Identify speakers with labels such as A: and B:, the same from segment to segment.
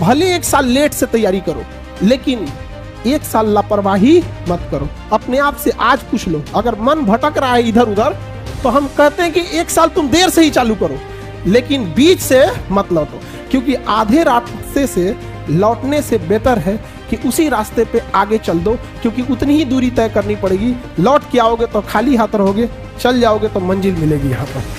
A: भले 1 साल लेट से तैयारी करो, लेकिन 1 साल लापरवाही मत करो। अपने आप से आज पूछ लो, अगर मन भटक रहा है इधर उधर, तो हम कहते हैं कि 1 साल तुम देर से ही चालू करो, लेकिन बीच से मत लौटो, क्योंकि आधे रास्ते से लौटने से बेहतर है कि उसी रास्ते पे आगे चल दो, क्योंकि उतनी ही दूरी तय करनी पड़ेगी। लौट के आओगे तो खाली हाथ रहोगे, चल जाओगे तो मंजिल मिलेगी यहाँ पर।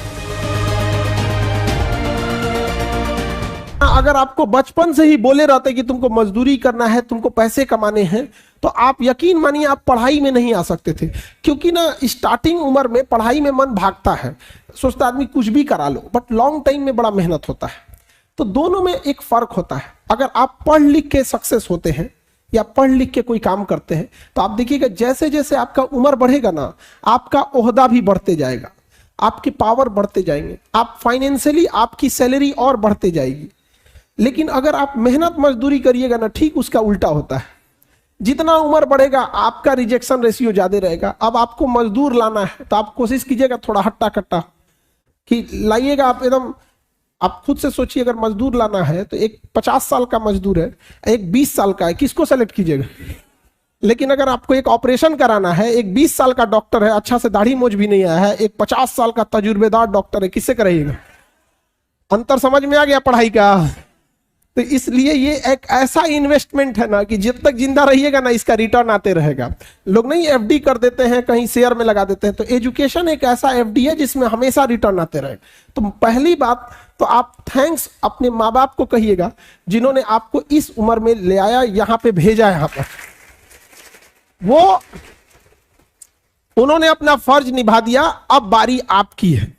A: अगर आपको बचपन से ही बोले रहते कि तुमको मजदूरी करना है, तुमको पैसे कमाने हैं, तो आप यकीन मानिए आप पढ़ाई में नहीं आ सकते थे, क्योंकि ना स्टार्टिंग उम्र में पढ़ाई में मन भागता है, सोचता आदमी कुछ भी करा लो, बट लॉन्ग टाइम में बड़ा मेहनत होता है। तो दोनों में एक फर्क होता है। अगर आप पढ़ लिख के सक्सेस होते हैं या पढ़ लिख के कोई काम करते हैं, तो आप देखिएगा जैसे जैसे आपका उम्र बढ़ेगा ना, आपका ओहदा भी बढ़ते जाएगा, आपकी पावर बढ़ते जाएंगे, आप फाइनेंशियली आपकी सैलरी और बढ़ते जाएगी। लेकिन अगर आप मेहनत मजदूरी करिएगा ना, ठीक उसका उल्टा होता है। जितना उम्र बढ़ेगा आपका रिजेक्शन रेशियो ज्यादा रहेगा। अब आपको मजदूर लाना है तो आप कोशिश कीजिएगा थोड़ा हट्टा कट्टा कि लाइएगा। आप एकदम, आप खुद से सोचिए, अगर मजदूर लाना है तो एक 50 साल का मजदूर है, एक 20 साल का है, किसको सेलेक्ट कीजिएगा? लेकिन अगर आपको एक ऑपरेशन कराना है, एक 20 साल का डॉक्टर है, अच्छा से दाढ़ी मोछ भी नहीं आया है, एक 50 साल का तजुर्बेदार डॉक्टर है, किससे कराइएगा? अंतर समझ में आ गया पढ़ाई का? तो इसलिए ये एक ऐसा इन्वेस्टमेंट है ना कि जब तक जिंदा रहिएगा ना, इसका रिटर्न आते रहेगा। लोग नहीं एफडी कर देते हैं, कहीं शेयर में लगा देते हैं, तो एजुकेशन एक ऐसा एफडी है जिसमें हमेशा रिटर्न आते रहेगा। तो पहली बात तो आप थैंक्स अपने माँ बाप को कहिएगा, जिन्होंने आपको इस उम्र में ले आया, यहाँ पे भेजा, यहाँ पर वो उन्होंने अपना फर्ज निभा दिया। अब बारी आपकी है,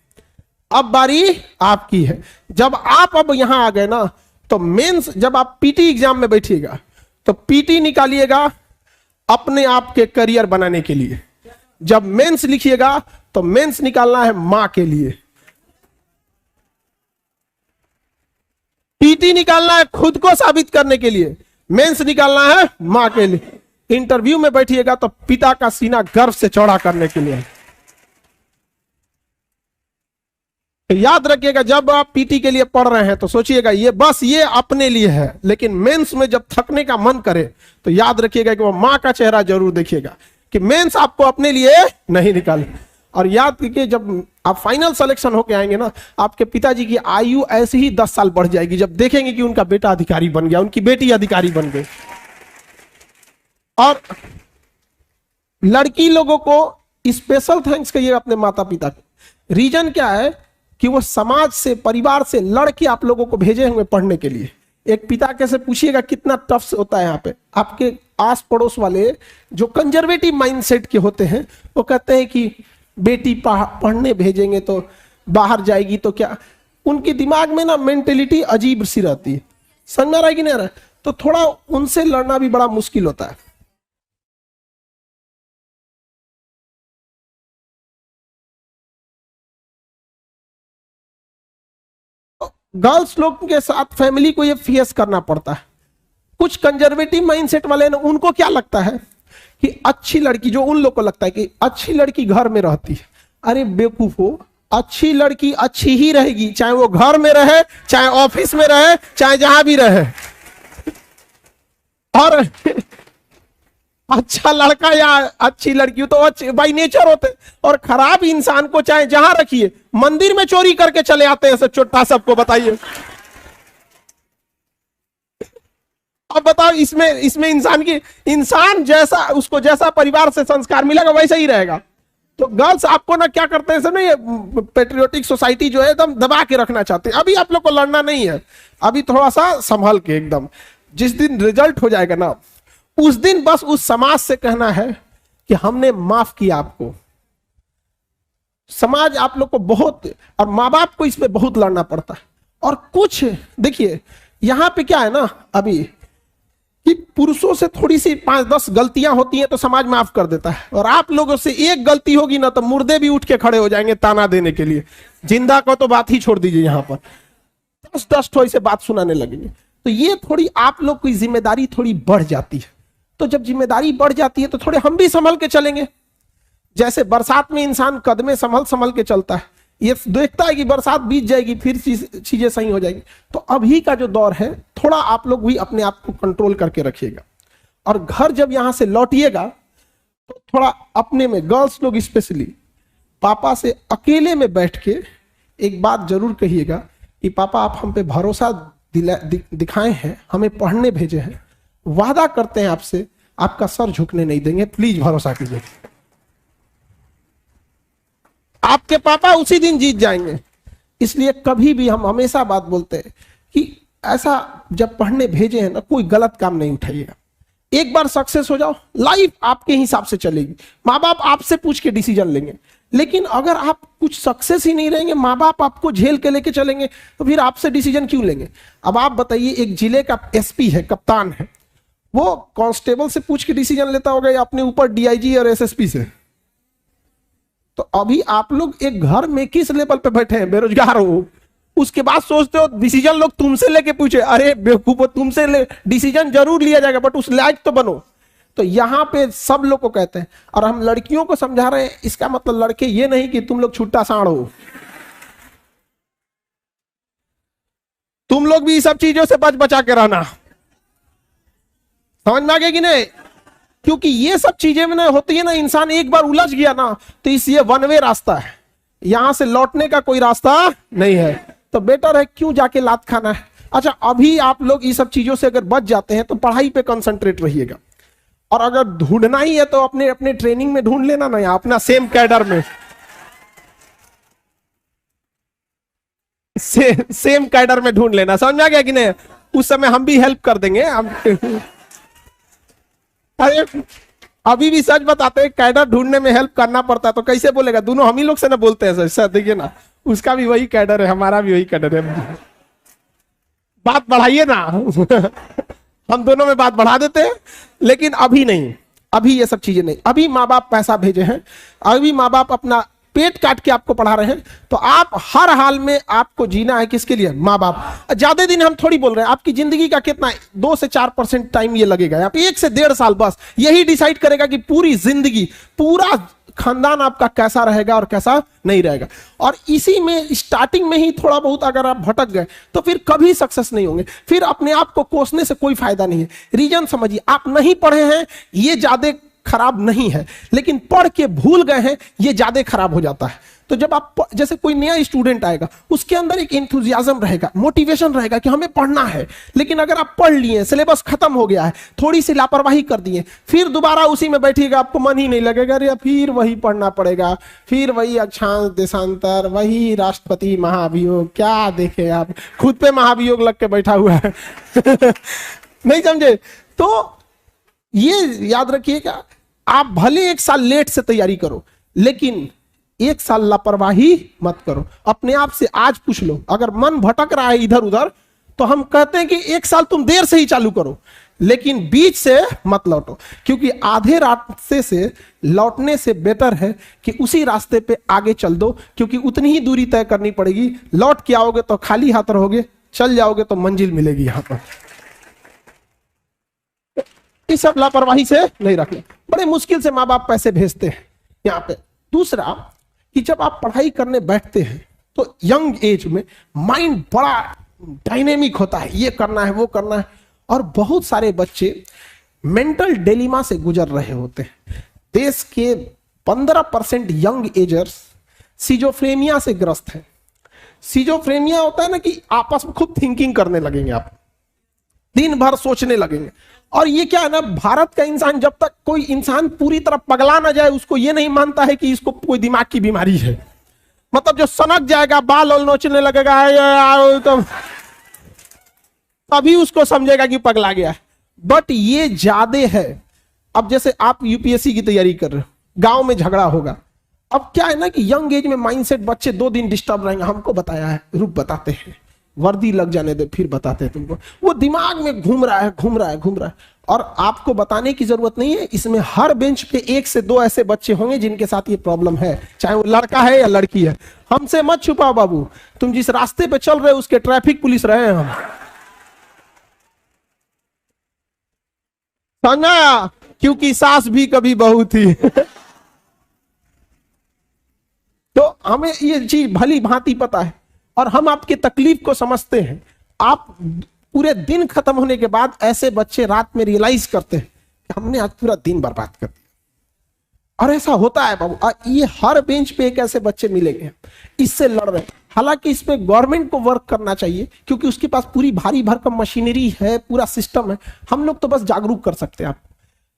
A: अब बारी आपकी है। जब आप अब यहां आ गए ना, तो मेंस, जब आप पीटी एग्जाम में बैठिएगा तो पीटी निकालिएगा अपने आप के करियर बनाने के लिए। जब मेंस लिखिएगा तो मेंस निकालना है मां के लिए, पीटी निकालना है खुद को साबित करने के लिए, मेंस निकालना है मां के लिए। इंटरव्यू में बैठिएगा तो पिता का सीना गर्व से चौड़ा करने के लिए। याद रखिएगा, जब आप पीटी के लिए पढ़ रहे हैं तो सोचिएगा ये बस ये अपने लिए है, लेकिन मेंस में जब थकने का मन करे तो याद रखिएगा कि वो मां का चेहरा जरूर देखिएगा, कि मेंस आपको अपने लिए नहीं निकाले। और याद रखिए, जब आप फाइनल सिलेक्शन होके आएंगे ना, आपके पिताजी की आयु ऐसे ही 10 साल बढ़ जाएगी, जब देखेंगे कि उनका बेटा अधिकारी बन गया, उनकी बेटी अधिकारी बन गई। और लड़की लोगों को स्पेशल थैंक्स कहिएगा अपने माता पिता को। रीजन क्या है कि वो समाज से, परिवार से लड़के आप लोगों को भेजे होंगे पढ़ने के लिए। एक पिता कैसे पूछिएगा कितना टफ होता है। यहाँ पे आपके आस पड़ोस वाले जो कंजर्वेटिव माइंडसेट के होते हैं, वो कहते हैं कि बेटी पढ़ने भेजेंगे तो बाहर जाएगी तो क्या, उनके दिमाग में ना मेंटेलिटी अजीब सी रहती है। समझ में आ रहा है कि नहीं आ रहा है? तो थोड़ा उनसे लड़ना भी बड़ा मुश्किल होता है। गर्ल्स लोग के साथ फैमिली को ये फेस करना पड़ता है। कुछ कंजर्वेटिव माइंडसेट वाले ना, उनको क्या लगता है कि अच्छी लड़की, जो उन लोग को लगता है कि अच्छी लड़की घर में रहती है। अरे बेवकूफो, अच्छी लड़की अच्छी ही रहेगी, चाहे वो घर में रहे, चाहे ऑफिस में रहे, चाहे जहां भी रहे। और अच्छा लड़का या अच्छी लड़की तो अच्छे बाई नेचर होते, और खराब इंसान को चाहे जहां रखिए, मंदिर में चोरी करके चले आते हैं सब चोट्टा, सबको बताइए। अब बताओ, इसमें इंसान जैसा, उसको जैसा परिवार से संस्कार मिलेगा वैसा ही रहेगा। तो गर्ल्स आपको ना क्या करते हैं, सब ना ये पेट्रियोटिक सोसाइटी जो है एकदम दबा के रखना चाहते हैं। अभी आप लोग को लड़ना नहीं है, अभी थोड़ा सा संभल के एकदम। जिस दिन रिजल्ट हो जाएगा ना, उस दिन बस उस समाज से कहना है कि हमने माफ किया आपको। समाज आप लोग को बहुत, और माँ बाप को इसमें बहुत लड़ना पड़ता है। और कुछ देखिए यहां पे क्या है ना अभी, कि पुरुषों से थोड़ी सी 5-10 गलतियां होती हैं तो समाज माफ कर देता है, और आप लोगों से एक गलती होगी ना तो मुर्दे भी उठ के खड़े हो जाएंगे ताना देने के लिए। जिंदा को तो बात ही छोड़ दीजिए, यहां पर 10-10 ठो ऐसे बात सुनाने लगेंगे। तो ये थोड़ी आप लोग की जिम्मेदारी थोड़ी बढ़ जाती है। तो जब जिम्मेदारी बढ़ जाती है तो थोड़े हम भी संभल के चलेंगे। जैसे बरसात में इंसान कदमे संभल के चलता है, ये देखता है कि बरसात बीत जाएगी फिर चीजें सही हो जाएगी। तो अभी का जो दौर है थोड़ा आप लोग भी अपने आप को कंट्रोल करके रखिएगा, और घर जब यहां से लौटिएगा तो थोड़ा अपने में, गर्ल्स लोग स्पेशली, पापा से अकेले में बैठ के एक बात जरूर कहिएगा कि पापा आप हम पे भरोसा दिखाए हैं, हमें पढ़ने भेजे हैं, वादा करते हैं आपसे आपका सर झुकने नहीं देंगे, प्लीज भरोसा कीजिए। आपके पापा उसी दिन जीत जाएंगे। इसलिए कभी भी हम हमेशा बात बोलते हैं कि ऐसा जब पढ़ने भेजे हैं ना, कोई गलत काम नहीं उठाइएगा। एक बार सक्सेस हो जाओ, लाइफ आपके हिसाब से चलेगी, माँ बाप आपसे पूछ के डिसीजन लेंगे। लेकिन अगर आप कुछ सक्सेस ही नहीं रहेंगे, माँ बाप आपको झेल के लेके चलेंगे, तो फिर आपसे डिसीजन क्यों लेंगे? अब आप बताइए, एक जिले का एसपी है, कप्तान है, वो कांस्टेबल से पूछ के डिसीजन लेता होगा या अपने ऊपर डीआईजी और एसएसपी से? तो अभी आप लोग एक घर में किस लेवल पे बैठे हैं, बेरोजगार हो, उसके बाद सोचते हो डिसीजन लोग तुमसे लेके पूछे। अरे बेवकूफो, तुमसे डिसीजन जरूर लिया जाएगा बट उस लायक तो बनो। तो यहां पे सब लोग को कहते हैं, और हम लड़कियों को समझा रहे हैं, इसका मतलब लड़के ये नहीं कि तुम लोग छुट्टा साड़ हो, तुम लोग भी सब चीजों से बच बचा के रहना। समझ में आ गया कि नहीं? क्योंकि ये सब चीजें में ना होती है ना, इंसान एक बार उलझ गया ना तो इस ये वन वे रास्ता है, यहां से लौटने का कोई रास्ता नहीं है। तो बेटर है क्यों जाके लात खाना है। अच्छा, अभी आप लोग ये सब चीजों से अगर बच जाते हैं तो पढ़ाई पे कंसंट्रेट रहिएगा, और अगर ढूंढना ही है तो अपने अपने ट्रेनिंग में ढूंढ लेना ना, या अपना सेम कैडर में, सेम कैडर में ढूंढ लेना। समझ में आ गया कि नहीं? उस समय हम भी हेल्प कर देंगे। हम अरे अभी भी सच बताते हैं, कैडर ढूंढने में हेल्प करना पड़ता है, तो कैसे बोलेगा? दोनों हम ही लोग से ना बोलते हैं सर, देखिए ना, उसका भी वही कैडर है, हमारा भी वही कैडर है। बात बढ़ाइए ना। हम दोनों में बात बढ़ा देते हैं, लेकिन अभी नहीं, अभी ये सब चीजें नहीं। अभी माँ बाप पैसा भेजे हैं, अभी माँ बाप अपना पेट काट के आपको पढ़ा रहे हैं, तो आप हर हाल में आपको जीना है किसके लिए? माँ बाप। ज्यादा दिन हम थोड़ी बोल रहे हैं, आपकी जिंदगी का कितना 2 से 4% टाइम ये लगेगा, आप 1 से 1.5 साल बस यही डिसाइड करेगा कि पूरी जिंदगी, पूरा खानदान आपका कैसा रहेगा और कैसा नहीं रहेगा। और इसी में स्टार्टिंग में ही थोड़ा बहुत अगर आप भटक गए तो फिर कभी सक्सेस नहीं होंगे, फिर अपने आप को कोसने से कोई फायदा नहीं है। रीजन समझिए, आप नहीं पढ़े हैं ये ज्यादा खराब नहीं है, लेकिन पढ़ के भूल गए हैं ये ज्यादा खराब हो जाता है। तो जब आप, जैसे कोई नया स्टूडेंट आएगा, उसके अंदर एक एंथुसियाज्म रहेगा, मोटिवेशन रहेगा कि हमें पढ़ना है, लेकिन अगर आप पढ़ लिए, सिलेबस खत्म हो गया है, थोड़ी सी लापरवाही कर दिए, फिर दोबारा उसी में बैठिएगा, आपको मन ही नहीं लगेगा, अरे फिर वही पढ़ना पड़ेगा, फिर वही अक्षांश देशांतर, वही राष्ट्रपति महाभियोग, क्या देखे आप, खुद पे महाभियोग लग के बैठा हुआ है। नहीं समझे? तो ये याद रखिएगा, आप भले 1 साल लेट से तैयारी करो, लेकिन 1 साल लापरवाही मत करो। अपने आप से आज पूछ लो, अगर मन भटक रहा है इधर उधर, तो हम कहते हैं कि 1 साल तुम देर से ही चालू करो, लेकिन बीच से मत लौटो, क्योंकि आधे रास्ते से लौटने से बेटर है कि उसी रास्ते पे आगे चल दो, क्योंकि उतनी ही दूरी तय करनी पड़ेगी। लौट के आओगे तो खाली हाथ रहोगे, चल जाओगे तो मंजिल मिलेगी। यहां पर इस सब लापरवाही से नहीं रखना। बड़े मुश्किल से माँ बाप पैसे भेजते हैं यहाँ पे। दूसरा कि जब आप पढ़ाई करने बैठते हैं तो यंग एज में माइंड बड़ा डायनेमिक होता है, ये करना है वो करना है, और बहुत सारे बच्चे मेंटल डिलेमा से गुजर रहे होते हैं। देश के 15% यंग एजर्स सिजोफ्रेनिया से ग्रस्त हैं। सिजोफ्रेनिया होता है ना कि आपस में खूब थिंकिंग करने लगेंगे, आप दिन भर सोचने लगेंगे। और ये क्या है ना, भारत का इंसान, जब तक कोई इंसान पूरी तरह पगला ना जाए, उसको ये नहीं मानता है कि इसको कोई दिमाग की बीमारी है। मतलब जो सनक जाएगा, बाल और नोचने लगेगा, तो तभी उसको समझेगा कि पगला गया है। बट ये ज्यादा है। अब जैसे आप यूपीएससी की तैयारी कर रहे हो, गांव में झगड़ा होगा। अब क्या है ना कि यंग एज में माइंडसेट, बच्चे 2 दिन डिस्टर्ब रहेंगे, हमको बताया है, रुक बताते हैं, वर्दी लग जाने दे फिर बताते हैं तुमको। वो दिमाग में घूम रहा है। और आपको बताने की जरूरत नहीं है, इसमें हर बेंच पे 1 से 2 ऐसे बच्चे होंगे जिनके साथ ये प्रॉब्लम है, चाहे वो लड़का है या लड़की है। हमसे मत छुपाओ बाबू, तुम जिस रास्ते पे चल रहे हो उसके ट्रैफिक पुलिस रहे हैं हम। समझा? क्योंकि सास भी कभी बहू थी। तो हमें ये चीज भली भांति पता है और हम आपकी तकलीफ को समझते हैं। आप पूरे दिन खत्म होने के बाद ऐसे बच्चे रात में रियलाइज करते हैं कि हमने आज पूरा दिन बर्बाद कर दिया। और ऐसा होता है बाबू, ये हर बेंच पे एक ऐसे बच्चे मिलेंगे इससे लड़ रहे हैं। हालांकि इसमें गवर्नमेंट को वर्क करना चाहिए क्योंकि उसके पास पूरी भारी भरकम मशीनरी है, पूरा सिस्टम है। हम लोग तो बस जागरूक कर सकते हैं आपको।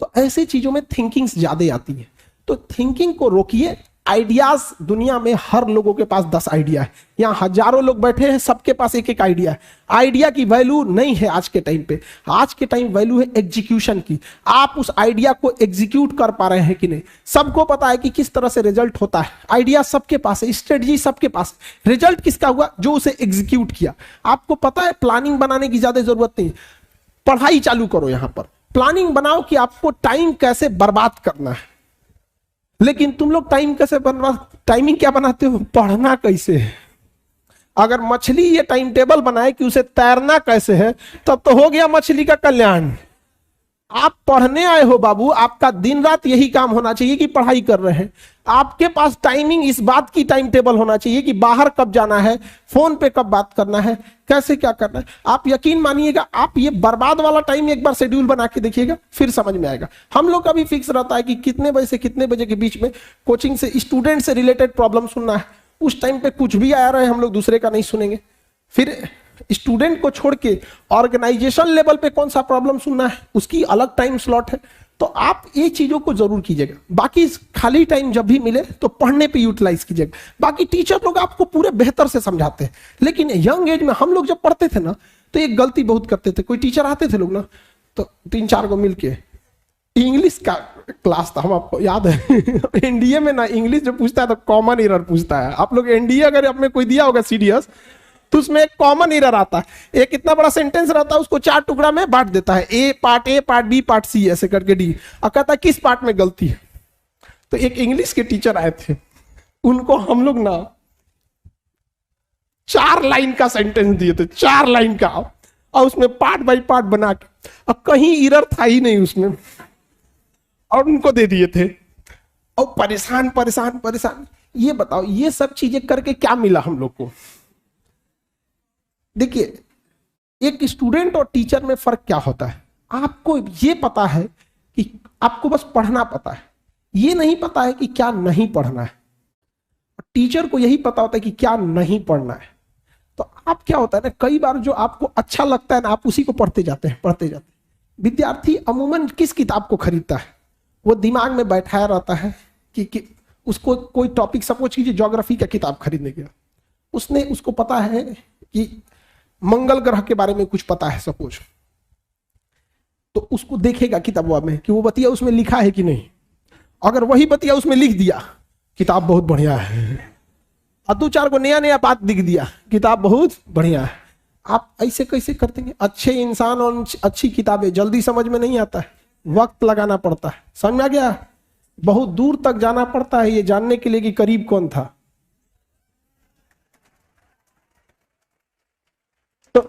A: तो ऐसी चीजों में थिंकिंग ज्यादा आती है, तो थिंकिंग को रोकिए। आइडियाज दुनिया में हर लोगों के पास 10 आइडिया है। यहाँ हजारों लोग बैठे हैं, सबके पास एक एक आइडिया है। आइडिया की वैल्यू नहीं है आज के टाइम पे। आज के टाइम वैल्यू है एग्जीक्यूशन की। आप उस आइडिया को एग्जीक्यूट कर पा रहे हैं कि नहीं। सबको पता है कि किस तरह से रिजल्ट होता है, आइडिया सबके पास है, स्ट्रेटजी सबके पास। रिजल्ट किसका हुआ? जो उसे एग्जीक्यूट किया। आपको पता है प्लानिंग बनाने की ज्यादा जरूरत नहीं। पढ़ाई चालू करो, यहां पर प्लानिंग बनाओ कि आपको टाइम कैसे बर्बाद करना है। लेकिन तुम लोग टाइमिंग क्या बनाते हो? पढ़ना कैसे है। अगर मछली ये टाइम टेबल बनाए कि उसे तैरना कैसे है, तब तो हो गया मछली का कल्याण। आप पढ़ने आए हो बाबू, आपका दिन रात यही काम होना चाहिए कि पढ़ाई कर रहे हैं। आपके पास टाइमिंग इस बात की टाइम टेबल होना चाहिए कि बाहर कब जाना है, फोन पे कब बात करना है, कैसे क्या करना है। आप यकीन मानिएगा, आप ये बर्बाद वाला टाइम एक बार शेड्यूल बना के देखिएगा, फिर समझ में आएगा। हम लोग का भी फिक्स रहता है कि कितने बजे से कितने बजे के बीच में कोचिंग से स्टूडेंट से रिलेटेड प्रॉब्लम सुनना है। उस टाइम पे कुछ भी आ रहा है, हम लोग दूसरे का नहीं सुनेंगे। फिर स्टूडेंट को छोड़ के ऑर्गेनाइजेशन लेवल पे कौन सा प्रॉब्लम सुनना है, उसकी अलग टाइम स्लॉट है। तो आप ये चीजों को जरूर कीजिएगा। बाकी खाली टाइम जब भी मिले तो पढ़ने पे यूटिलाइज कीजिएगा। बाकी टीचर लोग आपको पूरे बेहतर से समझाते हैं, लेकिन यंग एज में हम लोग जब पढ़ते थे ना, तो एक गलती बहुत करते थे। कोई टीचर आते थे लोग ना, तो 3-4 को मिलके इंग्लिश का क्लास था, हम आपको याद है एनडीए में ना इंग्लिश जो पूछता है तो कॉमन एरर पूछता है। आप लोग एनडीए अगर आपने कोई दिया होगा सीडीएस, तो उसमें एक कॉमन एरर आता है। एक इतना बड़ा सेंटेंस रहता है, उसको 4 टुकड़ा में बांट देता है, ए पार्ट बी पार्ट सी ऐसे करके डी, और कहता है किस पार्ट में गलती है। तो एक इंग्लिश के टीचर आए थे, उनको हम लोग ना 4 लाइन का सेंटेंस दिए थे, 4 लाइन का, और उसमें पार्ट बाई पार्ट बना के, और कहीं एरर था ही नहीं उसमें, और उनको दे दिए थे। और परेशान परेशान परेशान। ये बताओ, ये सब चीजें करके क्या मिला हम लोग को? देखिए, एक स्टूडेंट और टीचर में फर्क क्या होता है। आपको ये पता है कि आपको बस पढ़ना पता है, ये नहीं पता है कि क्या नहीं पढ़ना है। टीचर को यही पता होता है कि क्या नहीं पढ़ना है। तो आप क्या होता है ना, कई बार जो आपको अच्छा लगता है ना, आप उसी को पढ़ते जाते हैं। विद्यार्थी अमूमन किस किताब को खरीदता है? वो दिमाग में बैठाया रहता है कि उसको कोई टॉपिक, सपोज कीजिए ज्योग्राफी का किताब खरीदने गया, उसको पता है कि मंगल ग्रह के बारे में कुछ पता है सपोज, तो उसको देखेगा किताबवा में कि वो बतिया उसमें लिखा है कि नहीं। अगर वही बतिया उसमें लिख दिया, किताब बहुत बढ़िया है। और 2-4 को नया नया बात दिख दिया, किताब बहुत बढ़िया है। आप ऐसे कैसे करते हैं? अच्छे इंसान और अच्छी किताबें जल्दी समझ में नहीं आता है, वक्त लगाना पड़ता है। समझ में आ गया? बहुत दूर तक जाना पड़ता है ये जानने के लिए कि करीब कौन था। तो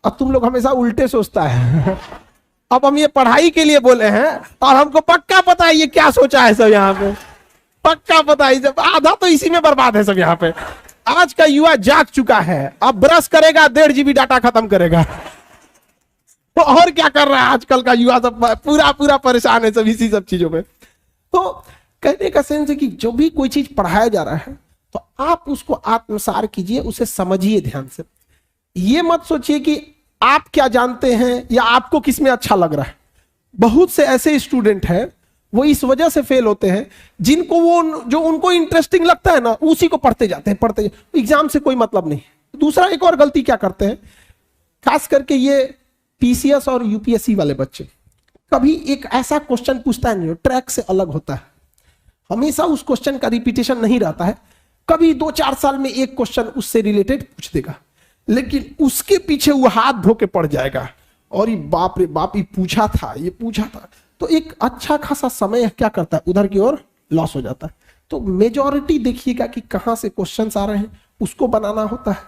A: अब तुम लोग हमेशा उल्टे सोचता है। अब हम ये पढ़ाई के लिए बोले हैं और हमको पक्का पता है ये क्या सोचा है सब यहाँ पे, पक्का पता है। जब आधा तो इसी में बर्बाद है सब यहाँ पे। आज का युवा जाग चुका है, अब ब्रश करेगा 1.5 GB डाटा खत्म करेगा। तो और क्या कर रहा है आजकल का युवा? सब पूरा परेशान है सब इसी सब चीजों में। तो कहने का सेंस है कि जो भी कोई चीज पढ़ाया जा रहा है तो आप उसको आत्मसार कीजिए, उसे समझिए ध्यान से। ये मत सोचिए कि आप क्या जानते हैं या आपको किसमें अच्छा लग रहा है। बहुत से ऐसे स्टूडेंट हैं वो इस वजह से फेल होते हैं, जिनको वो जो उनको इंटरेस्टिंग लगता है ना, उसी को पढ़ते जाते हैं, एग्जाम से कोई मतलब नहीं। दूसरा एक और गलती क्या करते हैं, खास करके ये पीसीएस और यूपीएससी वाले बच्चे, कभी एक ऐसा क्वेश्चन पूछता है जो ट्रैक से अलग होता है। हमेशा उस क्वेश्चन का रिपीटेशन नहीं रहता है, कभी 2-4 साल में एक क्वेश्चन उससे रिलेटेड पूछ देगा, लेकिन उसके पीछे वो हाथ धो के पड़ जाएगा और ये बाप रे बाप, ये पूछा था। तो एक अच्छा खासा समय क्या करता है, उधर की ओर लॉस हो जाता है। तो मेजॉरिटी देखिएगा कि कहां से क्वेश्चंस आ रहे हैं, उसको बनाना होता है।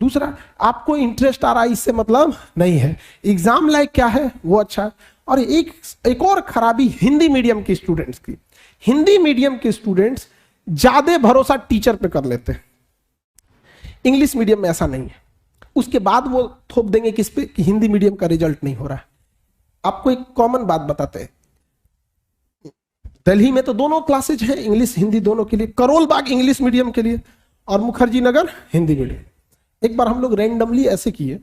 A: दूसरा, आपको इंटरेस्ट आ रहा है इससे मतलब नहीं है, एग्जाम लाइक क्या है वो अच्छा है। और एक और खराबी हिंदी मीडियम के स्टूडेंट्स की, हिंदी मीडियम के स्टूडेंट्स ज्यादा भरोसा टीचर पे कर लेते हैं। इंग्लिश मीडियम में ऐसा नहीं है। उसके बाद वो थोप देंगे किस पे, कि हिंदी मीडियम का रिजल्ट नहीं हो रहा है। आपको एक कॉमन बात बताते हैं, दिल्ली में तो दोनों क्लासेज हैं, इंग्लिश हिंदी दोनों के लिए, करोल बाग इंग्लिश मीडियम के लिए और मुखर्जी नगर हिंदी मीडियम। एक बार हम लोग रैंडमली ऐसे किए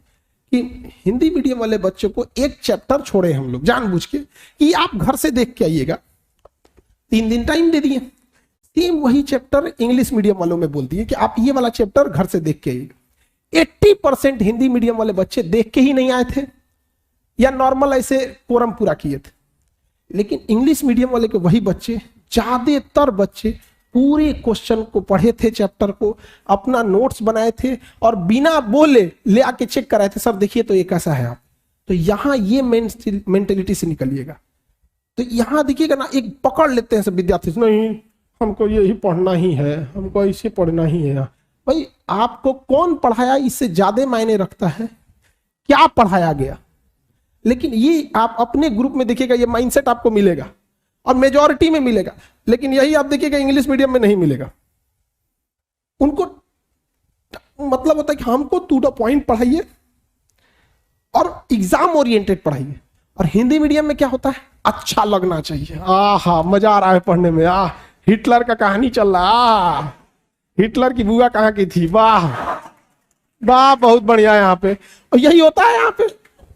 A: कि हिंदी मीडियम वाले बच्चों को एक चैप्टर छोड़े हम लोग जानबूझ के, कि आप घर से देख के आइएगा। 3 दिन टाइम दे दिए, सेम वही चैप्टर इंग्लिश मीडियम वालों में बोल दिए कि आप ये वाला चैप्टर घर से देख के आइएगा। 80% हिंदी मीडियम वाले बच्चे देख के ही नहीं आए थे या नॉर्मल ऐसे कोरम पूरा किए थे। लेकिन इंग्लिश मीडियम वाले के वही बच्चे, ज्यादातर बच्चे पूरे क्वेश्चन को पढ़े थे, चैप्टर को अपना नोट्स बनाए थे और बिना बोले ले आके चेक कराए थे, सर देखिए तो ये कैसा है आप। तो यहां ये मेंटेलिटी से निकलिएगा। तो यहां देखिएगा ना, एक पकड़ लेते हैं सब विद्यार्थी, नहीं हमको यही पढ़ना ही है, हमको इसे पढ़ना ही है। भाई आपको कौन पढ़ाया इससे ज्यादा मायने रखता है, क्या पढ़ाया गया। लेकिन ये आप अपने ग्रुप में देखिएगा, ये माइंडसेट आपको मिलेगा और मेजॉरिटी में मिलेगा। लेकिन यही आप देखिएगा इंग्लिश मीडियम में नहीं मिलेगा। उनको मतलब होता है कि हमको टू द पॉइंट पढ़ाइए और एग्जाम ओरिएंटेड पढ़ाइए। और हिंदी मीडियम में क्या होता है, अच्छा लगना चाहिए, आहा मजा आ रहा है पढ़ने में, हिटलर का कहानी चल रहा, हिटलर की बुआ कहाँ की थी, वाह वाह बहुत बढ़िया। यहाँ पे और यही होता है, यहाँ पे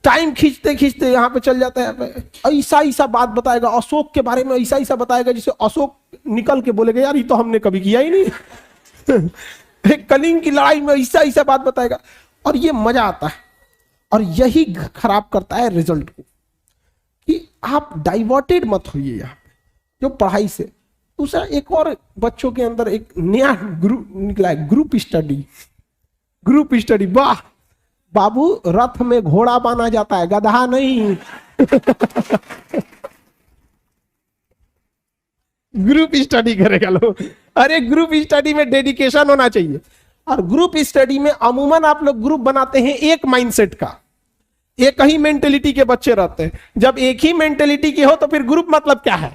A: टाइम खींचते खींचते यहाँ पे चल जाता है। ऐसा ऐसा बात बताएगा अशोक के बारे में, ऐसा ऐसा बताएगा जिसे अशोक निकल के बोलेगा यार ये तो हमने कभी किया ही नहीं। एक कलिंग की लड़ाई में ऐसा ऐसा बात बताएगा और ये मजा आता है। और यही खराब करता है रिजल्ट को, कि आप डाइवर्टेड मत होइए यहाँ पे जो पढ़ाई से। दूसरा एक और बच्चों के अंदर एक नया ग्रुप निकला है, ग्रुप स्टडी। ग्रुप स्टडी, वाह बाबू रथ में घोड़ा बांधा जाता है, गधा नहीं। ग्रुप स्टडी करेगा लोग। अरे ग्रुप स्टडी में डेडिकेशन होना चाहिए। और ग्रुप स्टडी में अमूमन आप लोग ग्रुप बनाते हैं एक माइंडसेट का, एक ही मेंटेलिटी के बच्चे रहते हैं। जब एक ही मेंटेलिटी के हो तो फिर ग्रुप मतलब क्या है,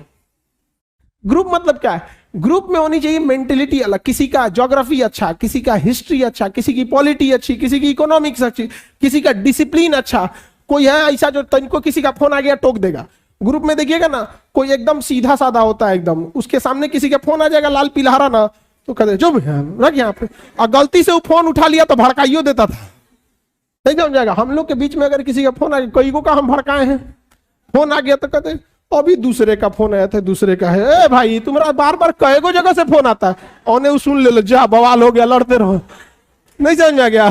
A: ग्रुप मतलब क्या है। ग्रुप में होनी चाहिए मेंटेलिटी अलग, किसी का ज्योग्राफी अच्छा, किसी का हिस्ट्री अच्छा, किसी की पॉलिटी अच्छी, किसी की इकोनॉमिक्स अच्छी, किसी का डिसिप्लिन अच्छा। कोई है ऐसा जो तनिको किसी का फोन आ गया टोक देगा। ग्रुप में देखिएगा ना, कोई एकदम सीधा साधा होता है एकदम, उसके सामने किसी का फोन आ जाएगा लाल पीला हरा ना, तो कहते जो रख यहाँ पे, और गलती से वो फोन उठा लिया तो भड़काइयो देता था, नहीं समझाएगा। हम लोग के बीच में अगर किसी का फोन आ गया, कई को का हम भड़काए हैं, फोन आ गया तो कहते अभी दूसरे का फोन आया था, दूसरे का है। ए भाई तुम्हारा बार बार कई को जगह से फोन आता है, और सुन ले लो, जा बवाल हो गया, लड़ते रहो, नहीं समझ आ गया।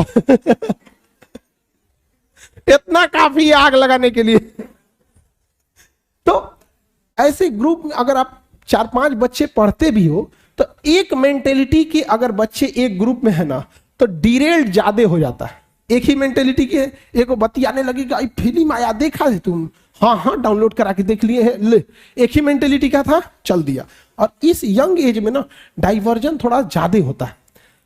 A: इतना काफी है आग लगाने के लिए। तो ऐसे ग्रुप में अगर आप 4-5 बच्चे पढ़ते भी हो तो एक मेंटेलिटी के अगर बच्चे एक ग्रुप में है ना, तो डिरेल्ड ज्यादा हो जाता है। एक ही मेंटेलिटी के एक बतियाने लगेगा, फिल्म आया देखा है तुम, हाँ हाँ डाउनलोड करा के देख लिए है, ले। एक ही मेंटेलिटी का था, चल दिया। और इस यंग एज में ना डाइवर्जन थोड़ा ज्यादा होता है।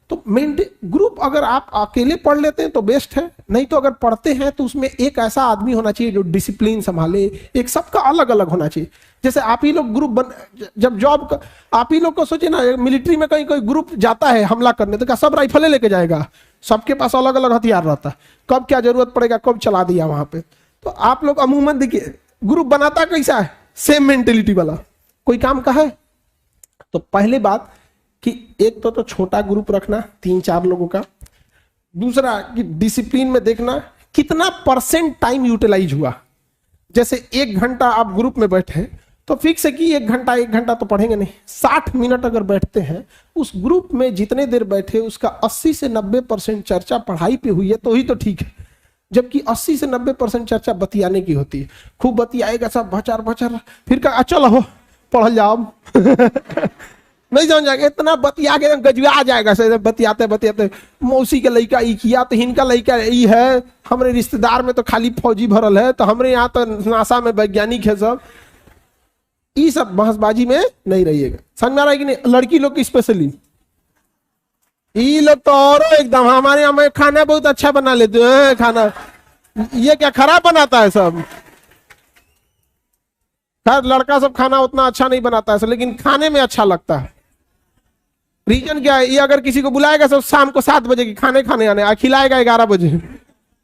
A: तो ग्रुप अगर आप अकेले पढ़ लेते हैं तो बेस्ट है, नहीं तो अगर पढ़ते हैं तो उसमें एक ऐसा आदमी होना चाहिए जो डिसिप्लिन संभाले, एक सबका अलग अलग होना चाहिए। जैसे आप ही लोग ग्रुप जब जॉब आप ही लोग को सोचिए ना, मिलिट्री में कहीं कोई ग्रुप जाता है हमला करने, तो क्या सब राइफलें लेके जाएगा? सबके पास अलग अलग हथियार रहता है, कब क्या जरूरत पड़ेगा कब चला दिया वहां पे। तो आप लोग अमूमन देखिए ग्रुप बनाता कैसा है, सेम मेंटेलिटी वाला। कोई काम का है तो पहले बात कि एक तो छोटा ग्रुप रखना 3-4 लोगों का। दूसरा कि डिसिप्लिन में देखना कितना % टाइम यूटिलाइज हुआ। जैसे 1 घंटा आप ग्रुप में बैठे तो फिक्स है कि 1 घंटा तो पढ़ेंगे नहीं, 60 मिनट अगर बैठते हैं उस ग्रुप में जितने देर बैठे उसका 80 से 90% चर्चा पढ़ाई पे हुई है तो ही तो ठीक है। जबकि 80 से 90% चर्चा बतियाने की होती है। खूब बतियाएगा सब भचर भचर, फिर कहा चलो हो पढ़ जाओ। नहीं समझ जाएगा, इतना बतिया के गजवा जाएगा। बतियाते बतियाते मौसी के लड़का ई किया तो हिनका लड़का ई है, हमारे रिश्तेदार में तो खाली फौजी भरल है, तो हमरे यहाँ तो नासा में वैज्ञानिक है सब। ये सब बहसबाजी में नहीं रहिएगा, समझ में आ रहा है कि नहीं। लड़की लोग की स्पेशली ये लोग तो और एकदम हमारे यहाँ में खाना बहुत अच्छा बना लेते हैं। खाना ये क्या खराब बनाता है सब, खैर लड़का सब खाना उतना अच्छा नहीं बनाता है, लेकिन खाने में अच्छा लगता है। रीजन क्या है? ये अगर किसी को बुलाएगा तो शाम को 7 बजे की खाने खाने आने, खिलाएगा 11 बजे,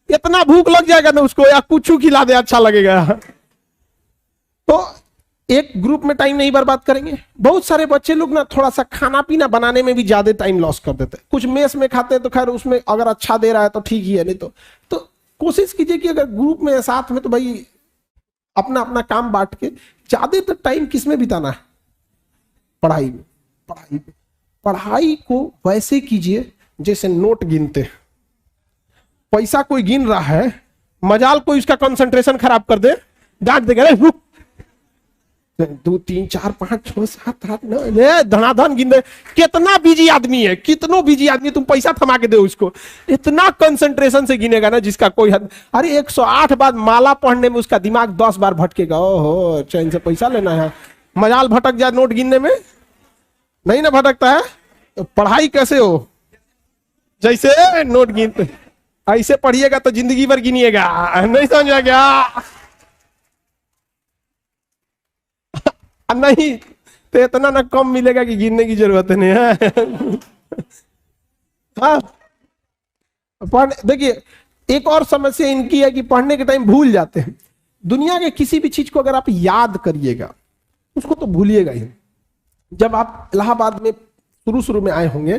A: इतना भूख लग जाएगा ना उसको, या कुछ खिला दे अच्छा लगेगा। तो एक ग्रुप में टाइम नहीं बर्बाद करेंगे। बहुत सारे बच्चे लोग ना थोड़ा सा खाना पीना बनाने में भी ज्यादा टाइम लॉस कर देते हैं। कुछ मेस में खाते हैं तो खैर उसमें अगर अच्छा दे रहा है तो ठीक ही है, नहीं तो कोशिश कीजिए कि अगर ग्रुप में साथ में तो भाई अपना अपना काम बांट के ज्यादातर टाइम किस में बिताना है? पढ़ाई में। पढ़ाई को वैसे कीजिए जैसे नोट गिनते। पैसा कोई गिन रहा है, मजाल कोई उसका कंसंट्रेशन खराब कर दे, डांट देगा, 2 3 4 5 6 7 8 9 धनाधन गिन दे। कितना बिजी आदमी है, कितनो बिजी आदमी, तुम पैसा थमा के दो उसको, इतना कंसंट्रेशन से गिनेगा ना जिसका कोई हद। अरे 108 बार माला पढ़ने में उसका दिमाग 10 बार भटकेगा। ओहो, चैन से पैसा लेना है, मजाल भटक जाए नोट गिनने में, नहीं ना भटकता है। तो पढ़ाई कैसे हो? जैसे नोट गिनते, ऐसे पढ़िएगा तो जिंदगी भर गिनिएगा, नहीं समझा क्या? नहीं तो इतना ना कम मिलेगा कि गिनने की जरूरत नहीं है। हाँ, देखिए एक और समस्या इनकी है कि पढ़ने के टाइम भूल जाते हैं। दुनिया के किसी भी चीज को अगर आप याद करिएगा उसको तो भूलिएगा ही। जब आप इलाहाबाद में शुरू में आए होंगे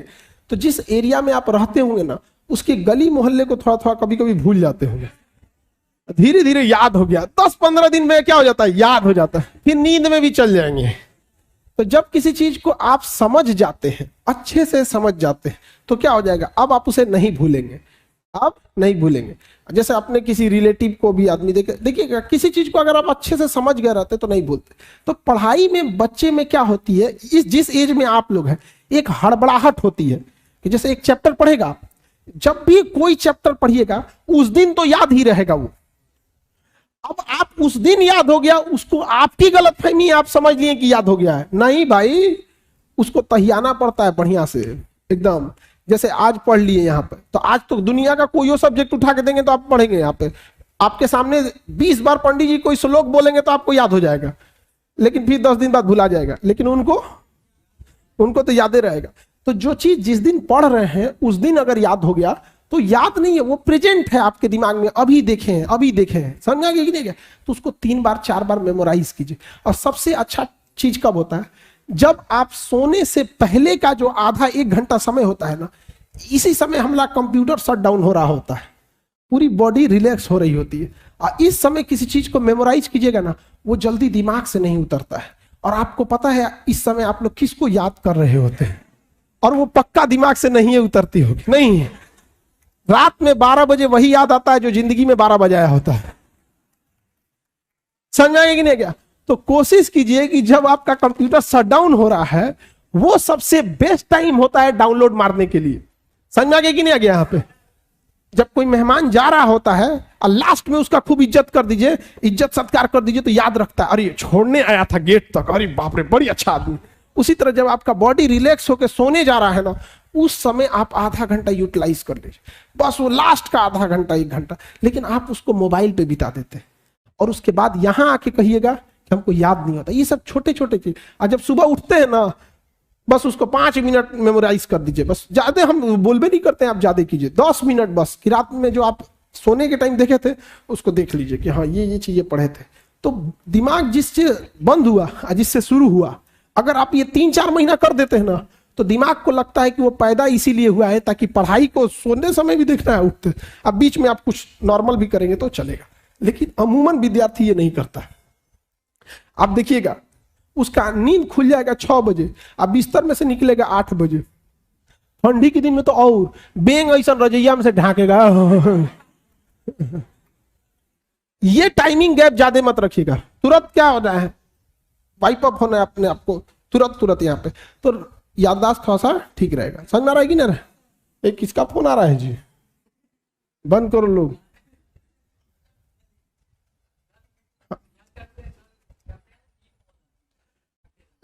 A: तो जिस एरिया में आप रहते होंगे ना, उसके गली मोहल्ले को थोड़ा थोड़ा कभी कभी भूल जाते होंगे। धीरे धीरे याद हो गया, 10-15 दिन में क्या हो जाता है? याद हो जाता है, फिर नींद में भी चल जाएंगे। तो जब किसी चीज को आप समझ जाते हैं, अच्छे से समझ जाते हैं, तो क्या हो जाएगा? अब आप उसे नहीं भूलेंगे, आप नहीं भूलेंगे। जैसे अपने किसी रिलेटिव को भी आदमी देखिएगा, किसी चीज को अगर आप अच्छे से समझ गए रहते तो नहीं भूलते। तो पढ़ाई में बच्चे में क्या होती है, जिस एज में आप लोग हैं, एक हड़बड़ाहट होती है कि जैसे एक चैप्टर पढ़ेगा, जब भी कोई चैप्टर पढ़िएगा उस दिन तो याद ही रहेगा वो। अब आप उस दिन याद हो गया, उसको आपकी गलतफहमी, आप समझ लिए कि याद हो गया है, नहीं भाई, उसको तहियाना पड़ता है बढ़िया से एकदम। जैसे आज पढ़ लिए यहाँ पे, तो आज तो दुनिया का कोई सब्जेक्ट उठा के देंगे तो आप पढ़ेंगे। यहाँ पे आपके सामने 20 बार पंडित जी कोई श्लोक बोलेंगे तो आपको याद हो जाएगा, लेकिन फिर 10 दिन बाद भुला जाएगा, लेकिन उनको तो याद ही रहेगा। तो जो चीज जिस दिन पढ़ रहे हैं उस दिन अगर याद हो गया तो याद नहीं है, वो प्रेजेंट है आपके दिमाग में, अभी देखे हैं, समझा कि नहीं गया? तो उसको 3 बार 4 बार मेमोराइज कीजिए। और सबसे अच्छा चीज कब होता है? जब आप सोने से पहले का जो आधा 1 घंटा समय होता है ना, इसी समय हमारा कंप्यूटर शट डाउन हो रहा होता है, पूरी बॉडी रिलैक्स हो रही होती है। और इस समय किसी चीज को मेमोराइज कीजिएगा ना, वो जल्दी दिमाग से नहीं उतरता है। और आपको पता है इस समय आप लोग किसको याद कर रहे होते हैं, और वो पक्का दिमाग से नहीं उतरती होगी। नहीं है, रात में 12 बजे वही याद आता है जो जिंदगी में 12 बजाया होता है। समझाएंगे कि नहीं क्या? तो कोशिश कीजिए कि जब आपका कंप्यूटर शट डाउन हो रहा है, वो सबसे बेस्ट टाइम होता है डाउनलोड मारने के लिए। समझ आ गया कि नहीं आ गया? यहाँ पे जब कोई मेहमान जा रहा होता है और लास्ट में उसका खूब इज्जत कर दीजिए, इज्जत सत्कार कर दीजिए, तो याद रखता है, अरे छोड़ने आया था गेट तक, अरे बाप रे बड़ी अच्छा आदमी। उसी तरह जब आपका बॉडी रिलैक्स होकर सोने जा रहा है ना, उस समय आप आधा घंटा यूटिलाइज कर लीजिए, बस वो लास्ट का आधा घंटा 1 घंटा। लेकिन आप उसको मोबाइल पे बिता देते हैं और उसके बाद यहां आके कहिएगा कि हमको याद नहीं होता। ये सब छोटे छोटे चीज। और जब सुबह उठते हैं ना, बस उसको 5 मिनट मेमोराइज कर दीजिए, बस। ज्यादा हम बोलबे नहीं करते हैं, आप ज्यादा कीजिए, 10 मिनट बस। कि रात में जो आप सोने के टाइम देखे थे उसको देख लीजिए कि हाँ ये चीजें पढ़े थे। तो दिमाग जिससे बंद हुआ, जिससे शुरू हुआ, अगर आप ये 3-4 महीना कर देते हैं ना, तो दिमाग को लगता है कि वो पैदा इसीलिए हुआ है ताकि पढ़ाई को सोने समय भी देखना है, उठते। अब बीच में आप कुछ नॉर्मल भी करेंगे तो चलेगा, लेकिन अमूमन विद्यार्थी ये नहीं करता। आप देखिएगा, उसका नींद खुल जाएगा 6 बजे, अब बिस्तर में से निकलेगा 8 बजे। ठंडी के दिन में तो और बेंग ऐसा रजैया में से ढांकेगा। ये टाइमिंग गैप ज्यादा मत रखिएगा। तुरंत क्या होना है, वाइप अप होना है अपने आप को तुरंत यहाँ पे, तो याददाश्त थोड़ा सा ठीक रहेगा। समझ में आ रहा है कि ना? एक किसका फोन आ रहा है जी? बंद करो लोग।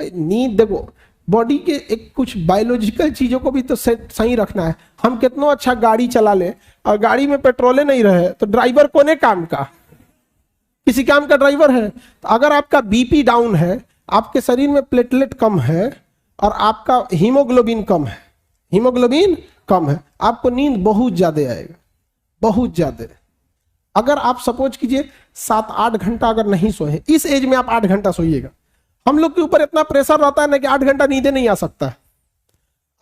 A: नींद देखो, बॉडी के एक कुछ बायोलॉजिकल चीजों को भी तो सही रखना है। हम कितना अच्छा गाड़ी चला ले और गाड़ी में पेट्रोले नहीं रहे तो ड्राइवर कोने काम का? किसी काम का ड्राइवर है? तो अगर आपका बीपी डाउन है, आपके शरीर में प्लेटलेट कम है, और आपका हीमोग्लोबिन कम है, हीमोग्लोबिन कम है, आपको नींद बहुत ज्यादा आएगा, बहुत ज्यादा। अगर आप सपोज कीजिए 7-8 घंटा अगर नहीं सोए, इस एज में आप 8 घंटा सोइएगा। हम लोग के ऊपर इतना प्रेशर रहता है ना कि 8 घंटा नींद नहीं आ सकता है,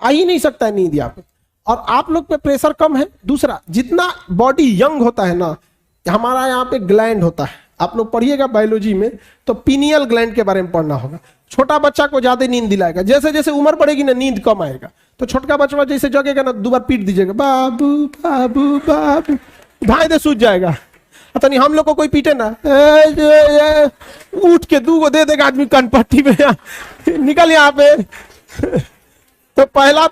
A: आ ही नहीं सकता है नींद यहाँ पे, और आप लोग पे प्रेशर कम है। दूसरा, जितना बॉडी यंग होता है ना, हमारा यहाँ पे ग्लैंड होता है, आप लोग पढ़िएगा बायोलॉजी में तो पीनियल ग्लैंड के बारे में पढ़ना होगा। छोटा बच्चा को ज्यादा नींद दिलाएगा, जैसे जैसे उम्र बढ़ेगी ना नींद कम आएगा। तो छोटका बच्चा जैसे जगेगा ना, 2 बार पीट दीजिएगा, बाबू बाबू बाबू, भाई दे सूझ जाएगा। पता नहीं हम लोग को कोई पीटे ना, उठ के 2 को दे देगा आदमी कनपट्टी में, निकल यहाँ पे। तो पहला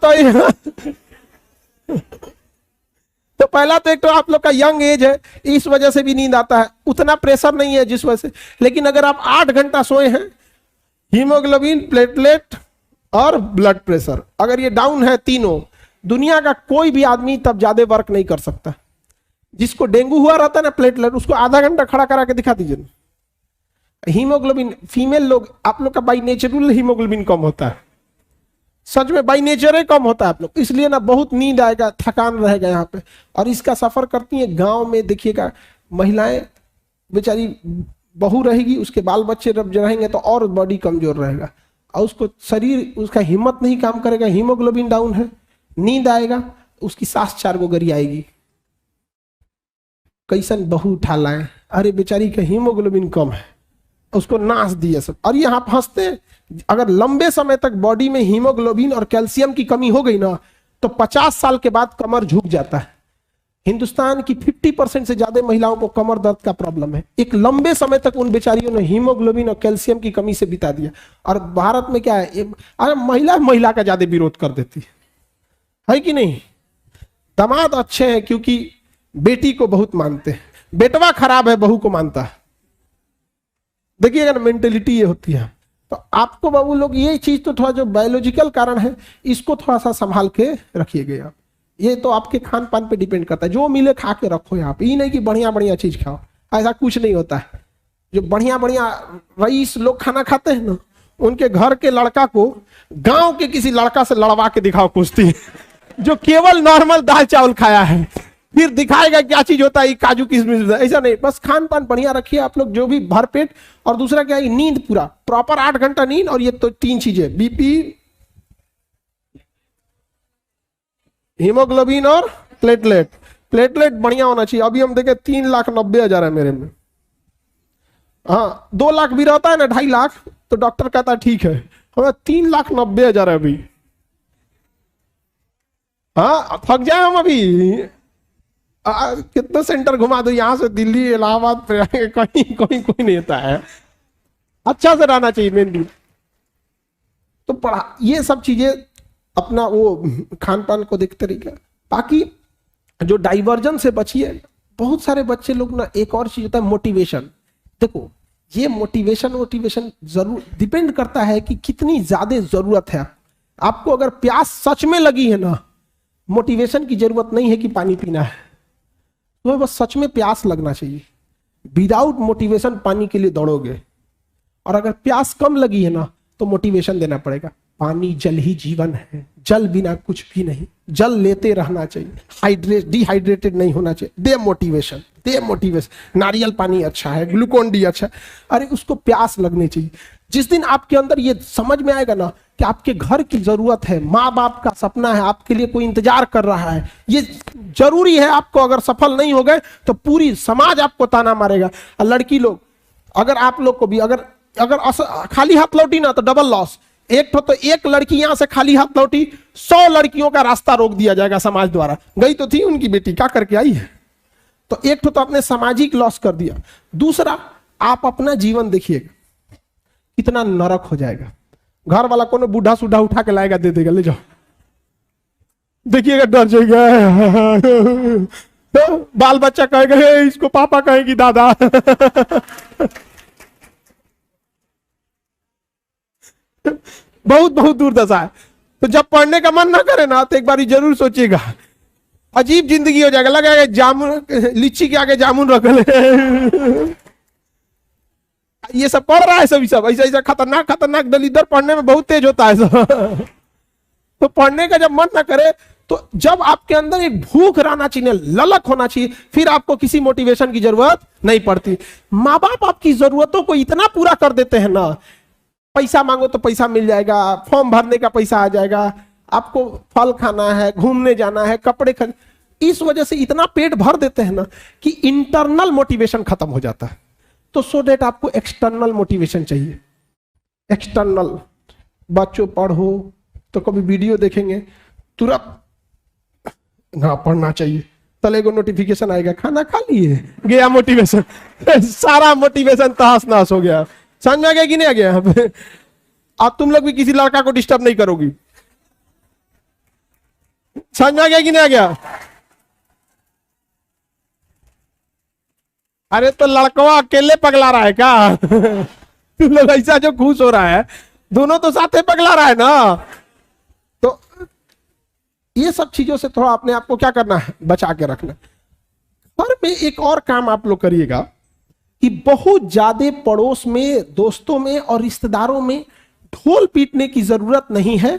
A: तो एक तो आप लोग का यंग एज है, इस वजह से भी नींद आता है, उतना प्रेशर नहीं है जिस वजह से। लेकिन अगर आप 8 घंटा सोए हैं, हीमोग्लोबिन, प्लेटलेट और ब्लड प्रेशर अगर ये डाउन है तीनों, दुनिया का कोई भी आदमी तब ज्यादा वर्क नहीं कर सकता। जिसको डेंगू हुआ रहता है ना, प्लेटलेट, उसको आधा घंटा खड़ा करा के दिखा दीजिए। हीमोग्लोबिन, फीमेल लोग, आप लोग का बाई नेचुरल हीमोग्लोबिन कम होता है, सच में बाई नेचर कम होता है आप लोग, इसलिए ना बहुत नींद आएगा, थकान रहेगा यहाँ पे। और इसका सफर करती है गांव में, देखिएगा महिलाएं बेचारी, बहू रहेगी, उसके बाल बच्चे जब रहेंगे तो और बॉडी कमजोर रहेगा, और उसको शरीर, उसका हिम्मत नहीं काम करेगा, हीमोग्लोबिन डाउन है, नींद आएगा, उसकी सांस 4 गो गरी आएगी। कैसन बहू उठा लाए, अरे बेचारी का हीमोग्लोबिन कम है, उसको नाश दिया सब। और ये आप हंसते, अगर लंबे समय तक बॉडी में हीमोग्लोबिन और कैल्शियम की कमी हो गई ना, तो 50 साल के बाद कमर झुक जाता है। हिंदुस्तान की 50% से ज्यादा महिलाओं को कमर दर्द का प्रॉब्लम है। एक लंबे समय तक उन बेचारियों ने हीमोग्लोबिन और कैल्शियम की कमी से बिता दिया। और भारत में क्या है, महिला का ज्यादा विरोध कर देती है कि नहीं। दामाद अच्छे हैं क्योंकि बेटी को बहुत मानते हैं, बेटवा खराब है बहू को मानता है। देखिएगा ना, मेंटेलिटी ये होती है। तो आपको बाबू लोग ये चीज तो थोड़ा जो बायोलॉजिकल कारण है, इसको थोड़ा सा संभाल के रखिएगा। ये तो आपके खान पान पे डिपेंड करता है, जो मिले खा के रखो यहाँ पे। ये नहीं कि बढ़िया बढ़िया चीज खाओ, ऐसा कुछ नहीं होता है। जो बढ़िया बढ़िया रईस लोग खाना खाते हैं ना, उनके घर के लड़का को गांव के किसी लड़का से लड़वा के दिखाओ कुश्ती, जो केवल नॉर्मल दाल चावल खाया है, फिर दिखाएगा क्या चीज होता है काजू किशमिश। ऐसा नहीं, बस खान पान बढ़िया रखिए आप लोग, जो भी भर पेट। और दूसरा क्या है, नींद पूरा प्रॉपर 8 घंटा नींद। और ये तो 3 चीजें, बीपी, हीमोग्लोबिन और प्लेटलेट। प्लेटलेट बढ़िया होना चाहिए। अभी हम देखे 3,90,000 है मेरे में। हाँ, 2 लाख भी रहता है ना, 2.5 लाख, तो डॉक्टर कहता है ठीक है। हमें 3,90,000 है अभी। हाँ, थक जाए हम अभी। कितना सेंटर घुमा दो, यहां से दिल्ली, इलाहाबाद, कहीं कोई नहीं होता है। अच्छा से रहना चाहिए मेन भी। तो पढ़ा, ये सब चीजें अपना वो खान पान को देखते रहिए। बाकी जो डाइवर्जन से बचिए। बहुत सारे बच्चे लोग ना, एक और चीज होता है मोटिवेशन। देखो, ये मोटिवेशन जरूर डिपेंड करता है कि कितनी ज्यादा जरूरत है आपको। अगर प्यास सच में लगी है ना, मोटिवेशन की जरूरत नहीं है कि पानी पीना है, तो बस सच में प्यास लगना चाहिए। विदाउट मोटिवेशन पानी के लिए दौड़ोगे। और अगर प्यास कम लगी है ना, तो मोटिवेशन देना पड़ेगा। पानी जल ही जीवन है, जल बिना कुछ भी नहीं, जल लेते रहना चाहिए, डिहाइड्रेटेड नहीं होना चाहिए। दे मोटिवेशन। नारियल पानी अच्छा है, ग्लूकोन डी अच्छा है, अरे उसको प्यास लगनी चाहिए। जिस दिन आपके अंदर ये समझ में आएगा ना कि आपके घर की जरूरत है, माँ बाप का सपना है, आपके लिए कोई इंतजार कर रहा है, ये जरूरी है आपको। अगर सफल नहीं हो गए तो पूरी समाज आपको ताना मारेगा। और लड़की लोग, अगर आप लोग को भी अगर खाली हाथ लौटी ना, तो डबल लॉस। तो एक लड़की यहां से खाली हाथ लौटी, 100 लड़कियों का रास्ता रोक दिया जाएगा समाज द्वारा। गई तो थी उनकी बेटी, क्या करके आई है। तो एक तो आपने सामाजिक लॉस कर दिया। दूसरा, आप अपना जीवन देखिएगा कितना नरक हो जाएगा। घर वाला कोनो बूढ़ा सूढ़ा उठा के लाएगा, दे देगा, ले जाओ, देखिएगा, डर जाएगा। तो बाल बच्चा कहेगा इसको पापा कहेगी दादा। बहुत दुर्दशा है। तो जब पढ़ने का मन ना करे ना, तो एक बार जरूर सोचिएगा, अजीब जिंदगी हो जाएगा। लगेगा जामुन, लीची के आगे जामुन रख ले। ये सब पढ़ रहा है, सभी सब ऐसा ऐसा खतरनाक खतरनाक दलिदर पढ़ने में बहुत तेज होता है सब। तो पढ़ने का जब मन ना करे, तो जब आपके अंदर एक भूख रहना चाहिए, ललक होना चाहिए, फिर आपको किसी मोटिवेशन की जरूरत नहीं पड़ती। माँ बाप आपकी जरूरतों को इतना पूरा कर देते हैं ना, पैसा मांगो तो पैसा मिल जाएगा, फॉर्म भरने का पैसा आ जाएगा, आपको फल खाना है, घूमने जाना है, कपड़े खरीद, इस वजह से इतना पेट भर देते हैं ना कि इंटरनल मोटिवेशन खत्म हो जाता है। तो सो डेट आपको एक्सटर्नल मोटिवेशन चाहिए। एक्सटर्नल, बच्चों पढ़ो तो कभी वीडियो देखेंगे तुरंत ना पढ़ना चाहिए, तले को नोटिफिकेशन आएगा, खाना खा लिए, गया मोटिवेशन। सारा मोटिवेशन तहस नहस हो गया। समझ में आ गया कि नहीं आ गया? यहाँ पे अब तुम लोग भी किसी लड़का को डिस्टर्ब नहीं करोगी। समझ में आ गया कि नहीं आ गया? अरे तो लड़का अकेले पगला रहा है क्या? तुम लोग ऐसा जो खुश हो रहा है, दोनों तो साथ पगला रहा है ना। तो ये सब चीजों से थोड़ा अपने आप को क्या करना है, बचा के रखना। घर में एक और काम आप लोग करिएगा कि बहुत ज्यादा पड़ोस में, दोस्तों में और रिश्तेदारों में ढोल पीटने की जरूरत नहीं है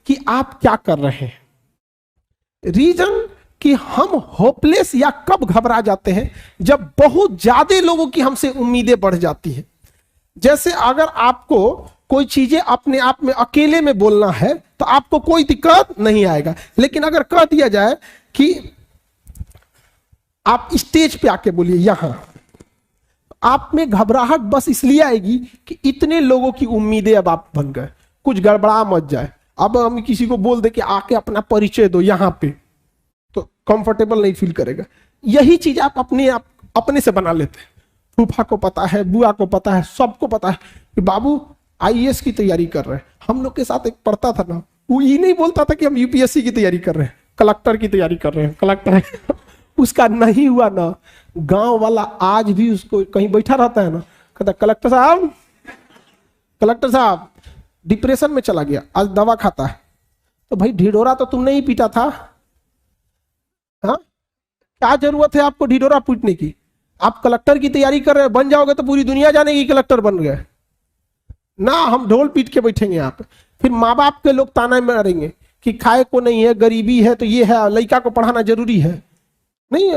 A: कि आप क्या कर रहे हैं। रीजन कि हम होपलेस या कब घबरा जाते हैं, जब बहुत ज्यादा लोगों की हमसे उम्मीदें बढ़ जाती हैं। जैसे अगर आपको कोई चीजें अपने आप में अकेले में बोलना है तो आपको कोई दिक्कत नहीं आएगा, लेकिन अगर कह दिया जाए कि आप स्टेज पे आके बोलिए यहां, आप में घबराहट बस इसलिए आएगी कि इतने लोगों की उम्मीदें अब आप बन गए, कुछ गड़बड़ा मत जाए। अब हम किसी को बोल दे कि आके अपना परिचय दो यहां पे, तो कंफर्टेबल नहीं फील करेगा। यही चीज आप अपने से बना लेते हैं। फूफा को पता है, बुआ को पता है, सबको पता है कि बाबू आईएएस की तैयारी कर रहे हैं। हम लोग के साथ एक पढ़ता था ना, वो ये नहीं बोलता था कि हम यूपीएससी की तैयारी कर रहे हैं, कलेक्टर की तैयारी कर रहे हैं, कलेक्टर उसका नहीं हुआ ना, गांव वाला आज भी उसको कहीं बैठा रहता है ना, कहता कलेक्टर साहब, कलेक्टर साहब डिप्रेशन में चला गया, आज दवा खाता है। तो भाई ढिढोरा तो तुमने ही पीटा था, हाँ क्या जरूरत है आपको ढिढोरा पीटने की? आप कलेक्टर की तैयारी कर रहे हैं, बन जाओगे तो पूरी दुनिया जानेगी कलेक्टर बन गए ना। हम ढोल पीट के बैठेंगे यहाँ पे, फिर माँ बाप के लोग ताना मारेंगे कि खाए को नहीं है, गरीबी है, तो ये है, लड़का को पढ़ाना जरूरी है। नहीं,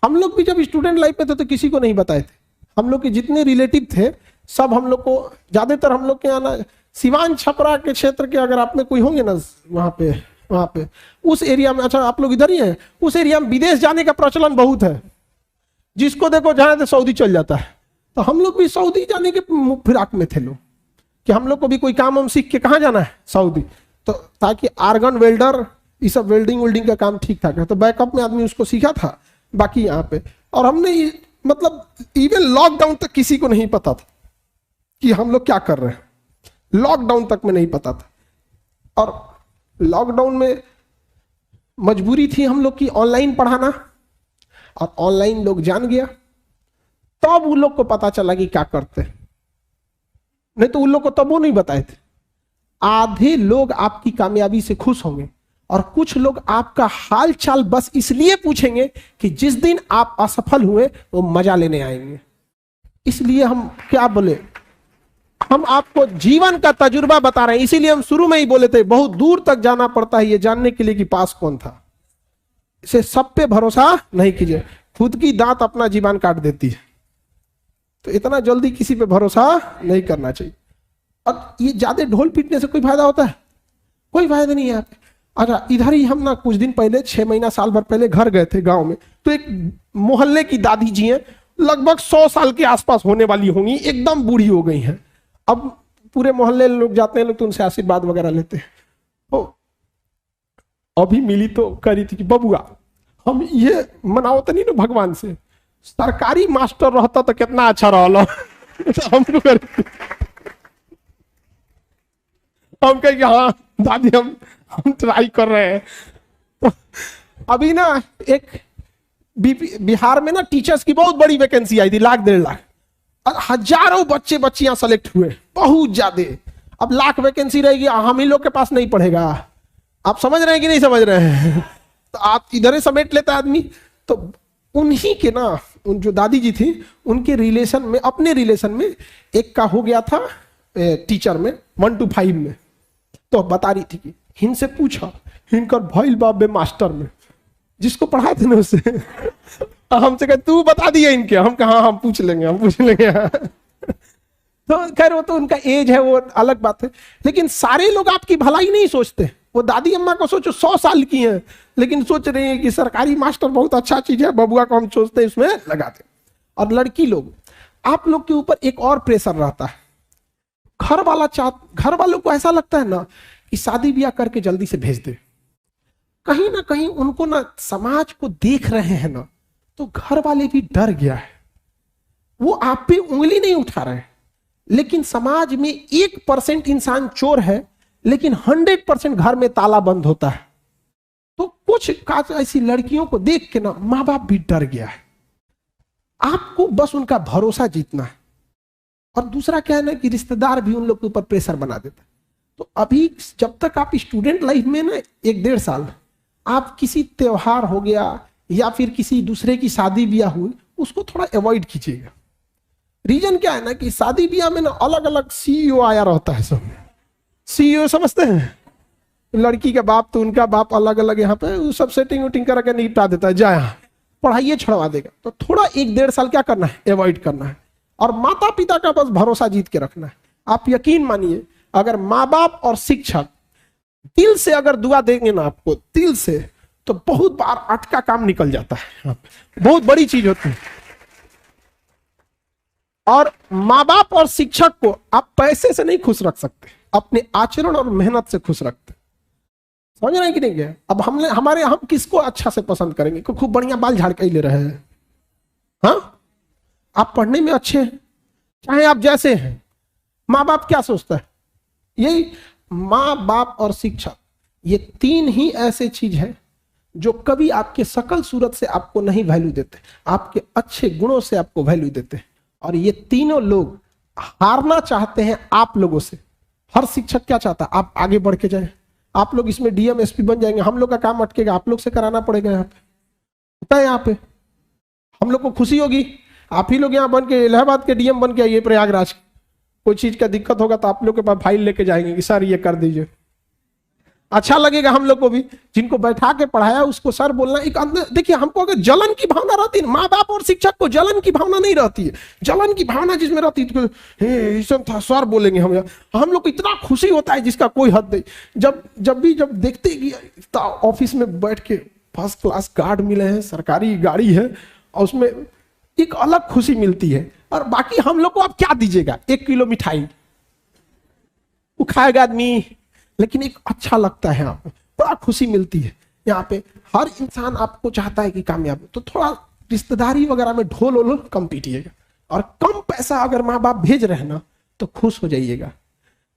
A: हम लोग भी जब स्टूडेंट लाइफ में थे तो किसी को नहीं बताए थे। हम लोग के जितने रिलेटिव थे सब हम लोग को, ज्यादातर हम लोग के यहाँ ना सिवान छपरा के क्षेत्र के अगर आप में कोई होंगे ना वहां पे उस एरिया में, अच्छा आप लोग इधर ही हैं, उस एरिया में विदेश जाने का प्रचलन बहुत है। जिसको देखो जहां से सऊदी चल जाता है। तो हम लोग भी सऊदी जाने के फिराक में थे लोग, कि हम लोग को भी कोई काम हम सीख के कहाँ जाना है, सऊदी। तो ताकि आर्गन वेल्डर, ये सब वेल्डिंग का काम ठीक ठाक है, तो बैकअप में आदमी उसको सीखा था। बाकी यहाँ पे, और हमने मतलब इवन लॉकडाउन तक किसी को नहीं पता था कि हम लोग क्या कर रहे हैं। लॉकडाउन तक में नहीं पता था, और लॉकडाउन में मजबूरी थी हम लोग की ऑनलाइन पढ़ाना, और ऑनलाइन लोग जान गया, तब उन लोग को पता चला कि क्या करते हैं। नहीं तो उन लोग को तब वो नहीं बताए थे। आधे लोग आपकी कामयाबी से खुश होंगे और कुछ लोग आपका हाल चाल बस इसलिए पूछेंगे कि जिस दिन आप असफल हुए वो मजा लेने आएंगे। इसलिए हम क्या बोले, हम आपको जीवन का तजुर्बा बता रहे हैं। इसीलिए हम शुरू में ही बोले थे बहुत दूर तक जाना पड़ता है ये जानने के लिए कि पास कौन था। इसे सब पे भरोसा नहीं कीजिए, खुद की दांत अपना जीवन काट देती है, तो इतना जल्दी किसी पे भरोसा नहीं करना चाहिए। और ये ज्यादा ढोल पीटने से कोई फायदा होता है? कोई फायदा नहीं है यहाँ पे। अच्छा इधर ही हम ना कुछ दिन पहले, 6 महीना साल भर पहले घर गए थे गांव में, तो एक मोहल्ले की दादी जी हैं, लगभग 100 साल के आसपास होने वाली होंगी, एकदम बूढ़ी हो गई हैं। अब पूरे मोहल्ले लोग जाते हैं, लोग तो उनसे आशीर्वाद वगैरह लेते हैं। तो अभी मिली तो कह रही थी कि बबुआ हम ये मनाओ तो नहीं ना भगवान से, सरकारी मास्टर रहता तो कितना अच्छा रहा। हम कहे कि हाँ दादी हम ट्राई कर रहे हैं। तो अभी ना एक बिहार में ना टीचर्स की बहुत बड़ी वैकेंसी आई थी, 1,00,000-1,50,000, और हजारों बच्चे बच्चियां सेलेक्ट हुए, बहुत ज्यादा। अब 1,00,000 वैकेंसी रहेगी, हम ही लोग के पास नहीं पढ़ेगा। आप समझ रहे हैं कि नहीं समझ रहे हैं? तो आप इधर ही समेट लेता आदमी। तो उन्हीं के ना उन जो दादी जी थी उनके रिलेशन में, अपने रिलेशन में एक का हो गया था टीचर में 1 to 5 में, तो बता रही थी कि इनसे पूछा इनका भाई बाप में मास्टर में जिसको पढ़ाए थे ना उससे हमसे कहे तू बता दिए इनके, हम कहा हम पूछ लेंगे तो खैर वो तो उनका एज है, वो अलग बात है, लेकिन सारे लोग आपकी भलाई नहीं सोचते। वो दादी अम्मा को सोचो 100 साल की हैं लेकिन सोच रहे हैं कि सरकारी मास्टर बहुत अच्छा चीज है, बबुआ को हम सोचते हैं इसमें लगाते। और लड़की लोग, आप लोग के ऊपर एक और प्रेशर रहता है, घर वालों को ऐसा लगता है ना कि शादी ब्याह करके जल्दी से भेज दे। कहीं ना कहीं उनको ना समाज को देख रहे हैं ना, तो घर वाले भी डर गया है, वो आप पे उंगली नहीं उठा रहे, लेकिन समाज में 1% इंसान चोर है लेकिन 100% घर में ताला बंद होता है। तो कुछ ऐसी लड़कियों को देख के ना माँ बाप भी डर गया है। आपको बस उनका भरोसा जीतना है। और दूसरा क्या है ना कि रिश्तेदार भी उन लोग के ऊपर प्रेशर बना देता है। तो अभी जब तक आप स्टूडेंट लाइफ में ना 1-1.5 साल आप किसी त्योहार हो गया या फिर किसी दूसरे की शादी ब्याह हुई, उसको थोड़ा अवॉइड कीजिएगा। रीजन क्या है ना कि शादी ब्याह में ना अलग अलग सीईओ आया रहता है। सब सीईओ समझते हैं, लड़की का बाप तो उनका बाप अलग अलग यहाँ पे, वो सब सेटिंग उटिंग करके निपटा देता है, जा यहाँ पढ़ाइए छड़वा देगा। तो थोड़ा 1-1.5 साल क्या करना है, अवॉइड करना है। और माता पिता का बस भरोसा जीत के रखना है। आप यकीन मानिए, अगर माँ बाप और शिक्षक दिल से अगर दुआ देंगे ना आपको, दिल से, तो बहुत बार अटका काम निकल जाता है, बहुत बड़ी चीज होती है। और माँ बाप और शिक्षक को आप पैसे से नहीं खुश रख सकते, अपने आचरण और मेहनत से खुश रखते। समझ रहे हैं कि नहीं है? अब हम किसको अच्छा से पसंद करेंगे? को खूब बढ़िया बाल झाड़ के ले रहे हैं, हाँ, आप पढ़ने में अच्छे हैं, चाहे आप जैसे हैं, माँ बाप क्या सोचता है? यही माँ बाप और शिक्षक, ये 3 ही ऐसे चीज है जो कभी आपके शकल सूरत से आपको नहीं वैल्यू देते, आपके अच्छे गुणों से आपको वैल्यू देते हैं। और ये तीनों लोग हारना चाहते हैं आप लोगों से। हर शिक्षक क्या चाहता है? आप आगे बढ़ के जाए, आप लोग इसमें डीएम एसपी बन जाएंगे, हम लोग का काम अटकेगा, आप लोग से कराना पड़ेगा। यहाँ पे होता है, यहाँ पे हम लोग को खुशी होगी, आप ही लोग यहाँ बन के इलाहाबाद के डीएम बन के आइए, प्रयागराज कोई चीज का दिक्कत होगा तो आप लोग के पास फाइल लेके जाएंगे कि सर ये कर दीजिए। अच्छा लगेगा हम लोग को भी, जिनको बैठा के पढ़ाया उसको सर बोलना। एक अंदर देखिए, हमको अगर जलन की भावना रहती है, माँ बाप और शिक्षक को जलन की भावना नहीं रहती है। जलन की भावना जिसमें रहती है तो सर बोलेंगे हम लोग को इतना खुशी होता है जिसका कोई हद नहीं। जब देखते कि ऑफिस में बैठ के फर्स्ट क्लास गार्ड मिले हैं, सरकारी गाड़ी है, और उसमें एक अलग खुशी मिलती है। और बाकी हम लोग को आप क्या दीजिएगा? 1 किलो मिठाई वो खाएगा आदमी, लेकिन एक अच्छा लगता है, यहाँ पे बड़ा खुशी मिलती है। यहाँ पे हर इंसान आपको चाहता है कि कामयाब हो। तो थोड़ा रिश्तेदारी वगैरह में ढोल वोल कम पीटिएगा। और कम पैसा अगर माँ बाप भेज रहे हैं ना तो खुश हो जाइएगा।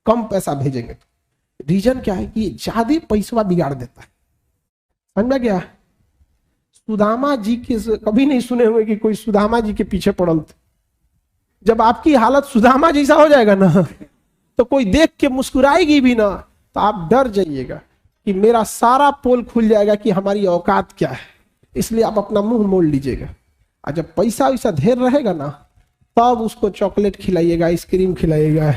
A: कम पैसा भेजेंगे तो रीजन क्या है कि ज्यादा पैसा बिगाड़ देता है। समझ में गया? सुदामा जी के कभी नहीं सुने हुए कि कोई सुदामा जी के पीछे पड़ल थे। जब आपकी हालत सुदामा जैसा हो जाएगा ना तो कोई देख के मुस्कुराएगी भी ना, तो आप डर जाइएगा कि मेरा सारा पोल खुल जाएगा कि हमारी औकात क्या है। इसलिए आप अपना मुंह मोड़ लीजिएगा। और जब पैसा वैसा ढेर रहेगा ना, तब उसको चॉकलेट खिलाइएगा, आइसक्रीम खिलाइएगा।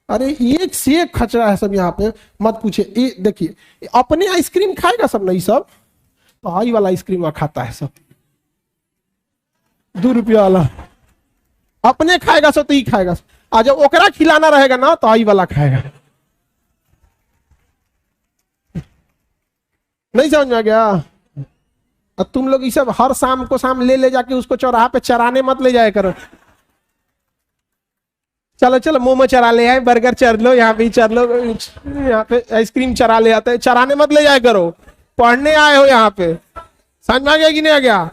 A: अरे एक से एक खचरा है सब यहाँ पे, मत पूछिए। देखिए, अपने आइसक्रीम खाएगा सब, नहीं सब तो हाई वाला आइसक्रीम खाता है सब, 2 रुपया वाला अपने खाएगा सब, तो ही खाएगा। और जब ओकरा खिलाना रहेगा ना तो हाई वाला खाएगा। नहीं समझ में गया? और तुम लोग ये सब हर शाम को ले जाके उसको चौराहा पे चराने मत ले जाया करो। चलो मोमो चरा ले आए, बर्गर चर लो, यहाँ पे चर लो, यहाँ पे आइसक्रीम चरा ले आते हैं। चराने मत ले जाया करो, पढ़ने आए हो यहाँ पे। समझ में आ गया कि नहीं आ गया?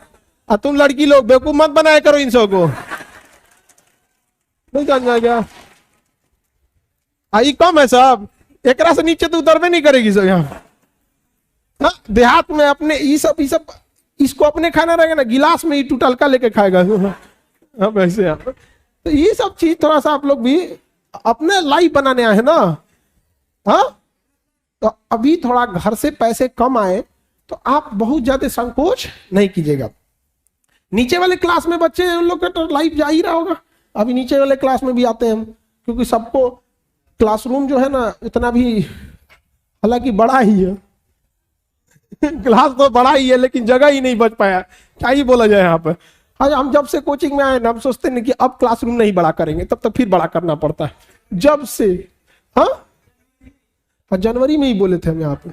A: और तुम लड़की लोग बेवकूफ मत बनाया करो इन सब को। नहीं समझ में आ गया? आई कम है सब, एक से नीचे तो उतरबे नहीं करेगी सब। यहाँ देहात में अपने ये सब इसको अपने खाना रहेगा ना, गिलास में ही टूटलका लेके खाएगा। अब ऐसे तो ये सब चीज थोड़ा सा आप लोग भी अपने लाइफ बनाने आए हैं ना। हाँ, तो अभी थोड़ा घर से पैसे कम आए तो आप बहुत ज्यादा संकोच नहीं कीजिएगा। नीचे वाले क्लास में बच्चे हैं, उन लोग का तो लाइफ जा ही रहा होगा। अभी नीचे वाले क्लास में भी आते हैं हम, क्योंकि सबको क्लासरूम जो है ना इतना भी, हालांकि बड़ा ही है क्लास तो बड़ा ही है, लेकिन जगह ही नहीं बच पाया, क्या ही बोला जाए यहाँ पे। आज हम जब से कोचिंग में आए ना, हम सोचते नहीं कि अब क्लासरूम नहीं बड़ा करेंगे, तब तक फिर बड़ा करना पड़ता है जब से। हाँ, जनवरी में ही बोले थे हम यहाँ पे,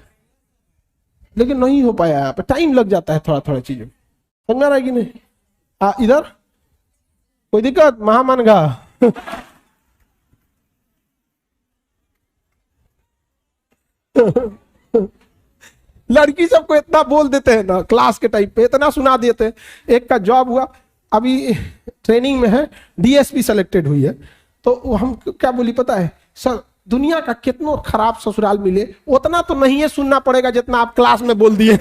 A: लेकिन नहीं हो पाया। यहाँ पे टाइम लग जाता है थोड़ा थोड़ा चीजों, समझ में आ रहा है कि नहीं। इधर कोई दिक्कत महामान का लड़की सबको इतना बोल देते हैं ना क्लास के टाइप पे, इतना सुना देते हैं। एक का जॉब हुआ, अभी ट्रेनिंग में है, डीएसपी सेलेक्टेड हुई है, तो हम क्या बोली पता है, सर दुनिया का कितना खराब ससुराल मिले उतना तो नहीं है सुनना पड़ेगा जितना आप क्लास में बोल दिए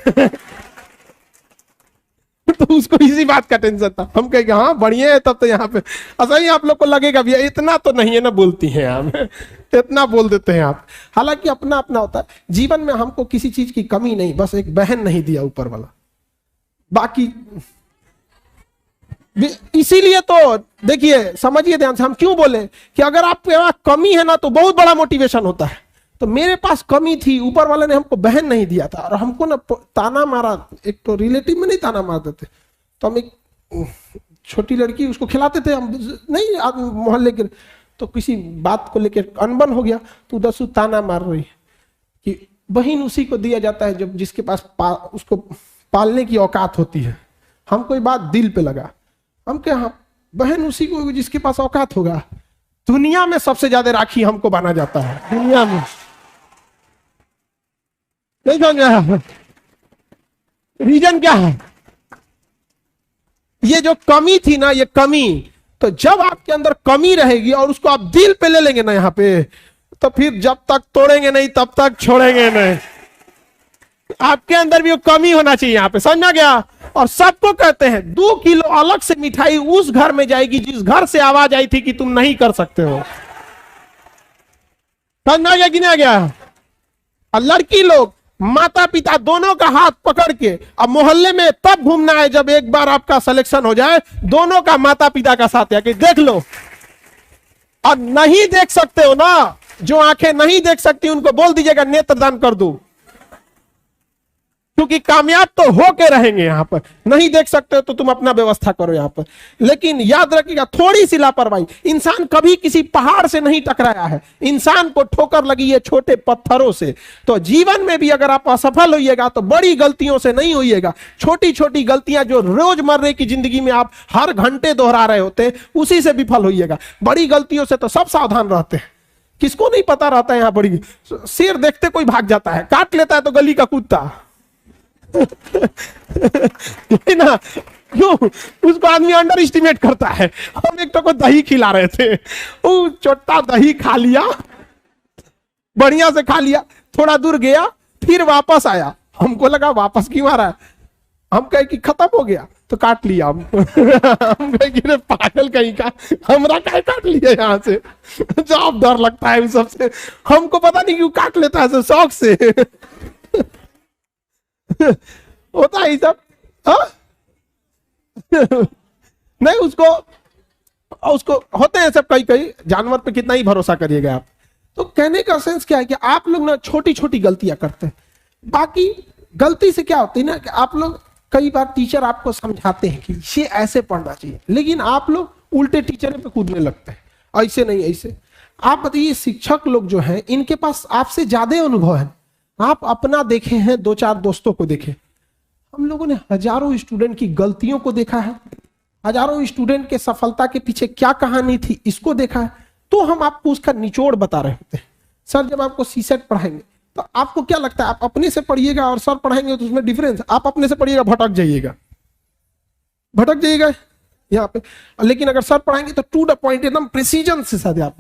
A: तो उसको इसी बात का टेंशन था। हम कहेंगे हाँ बढ़िया है, तब तो यहाँ पे ऐसा ही आप लोग को लगेगा भैया इतना तो नहीं है ना, बोलती हैं आप इतना बोल देते हैं आप। हालांकि अपना अपना होता है जीवन में, हमको किसी चीज की कमी नहीं, बस एक बहन नहीं दिया ऊपर वाला, बाकी इसीलिए तो देखिए समझिए ध्यान से, हम क्यों बोले कि अगर आपके पास कमी है ना तो बहुत बड़ा मोटिवेशन होता है। तो मेरे पास कमी थी, ऊपर वाले ने हमको बहन नहीं दिया था, और हमको ना ताना मारा, एक तो रिलेटिव में नहीं ताना मार देते, तो हम एक छोटी लड़की उसको खिलाते थे हम, नहीं मोहल्ले के, तो किसी बात को लेकर अनबन हो गया, तो उधर ताना मार रही कि बहन उसी को दिया जाता है जब जिसके पास उसको पालने की औकात होती है। हमको ये बात दिल पे लगा, हम क्या, हाँ बहन उसी को जिसके पास औकात होगा। दुनिया में सबसे ज्यादा राखी हमको बांधा जाता है, दुनिया में, नहीं समझ, रीजन क्या है, ये जो कमी थी ना, ये कमी, तो जब आपके अंदर कमी रहेगी और उसको आप दिल पे ले लेंगे ना यहाँ पे, तो फिर जब तक तोड़ेंगे नहीं तब तक छोड़ेंगे नहीं। आपके अंदर भी वो कमी होना चाहिए यहाँ पे, समझा गया। और सबको कहते हैं 2 किलो अलग से मिठाई उस घर में जाएगी जिस घर से आवाज आई थी कि तुम नहीं कर सकते हो, समझा गया कि नहीं आ गया। और लड़की लोग माता पिता दोनों का हाथ पकड़ के अब मोहल्ले में तब घूमना है जब एक बार आपका सिलेक्शन हो जाए, दोनों का माता पिता का साथ है कि देख लो। और नहीं देख सकते हो ना, जो आंखें नहीं देख सकती उनको बोल दीजिएगा नेत्रदान कर दो, क्योंकि कामयाब तो होके रहेंगे। यहां पर नहीं देख सकते हो तो तुम अपना व्यवस्था करो यहां पर। लेकिन याद रखिएगा थोड़ी सी लापरवाही, इंसान कभी किसी पहाड़ से नहीं टकराया है, इंसान को ठोकर लगी है छोटे पत्थरों से। तो जीवन में भी अगर आप असफल होइएगा तो बड़ी गलतियों से नहीं होइएगा, छोटी छोटी गलतियां जो रोजमर्रा की जिंदगी में आप हर घंटे दोहरा रहे होते हैं उसी से विफल होइएगा। बड़ी गलतियों से तो सब सावधान रहते हैं, किसको नहीं पता रहता है यहाँ बड़ी, शेर देखते कोई भाग जाता है, काट लेता है तो गली का कुत्ता ना, क्यों उसको आदमी अंडर एस्टिमेट करता है। हम एक तो को दही खिला रहे थे, वो छोटा दही खा लिया, बढ़िया से खा लिया, थोड़ा दूर गया फिर वापस आया, हमको लगा वापस क्यों आ रहा है, हम कहे कि खत्म हो गया तो काट लिया हम हम कहे कि पागल कहीं का, हमरा काहे काट लिया यहाँ से, जब डर लगता है सबसे, हमको पता नहीं क्यों काट लेता है शौक से होता है सब। नहीं उसको होते हैं सब, कई कई जानवर पे कितना ही भरोसा करिएगा आप। तो कहने का सेंस क्या है कि आप लोग ना छोटी छोटी गलतियां करते हैं, बाकी गलती से क्या होती है ना कि आप लोग कई बार टीचर आपको समझाते हैं कि ये ऐसे पढ़ना चाहिए, लेकिन आप लोग उल्टे टीचर पे कूदने लगते हैं, ऐसे नहीं ऐसे। आप बताइए शिक्षक लोग जो हैं इनके पास आपसे ज्यादा अनुभव है, आप अपना देखे हैं, 2-4 दोस्तों को देखे, हम लोगों ने हजारों स्टूडेंट की गलतियों को देखा है, हजारों स्टूडेंट के सफलता के पीछे क्या कहानी थी इसको देखा है, तो हम आपको उसका निचोड़ बता रहे होते हैं। सर जब आपको सीसेट पढ़ाएंगे तो आपको क्या लगता है, आप अपने से पढ़िएगा और सर पढ़ाएंगे तो उसमें डिफरेंस, आप अपने से पढ़िएगा भटक जाइएगा यहाँ पे, लेकिन अगर सर पढ़ाएंगे तो टू द पॉइंट एकदम प्रिसीजन से साथ आप,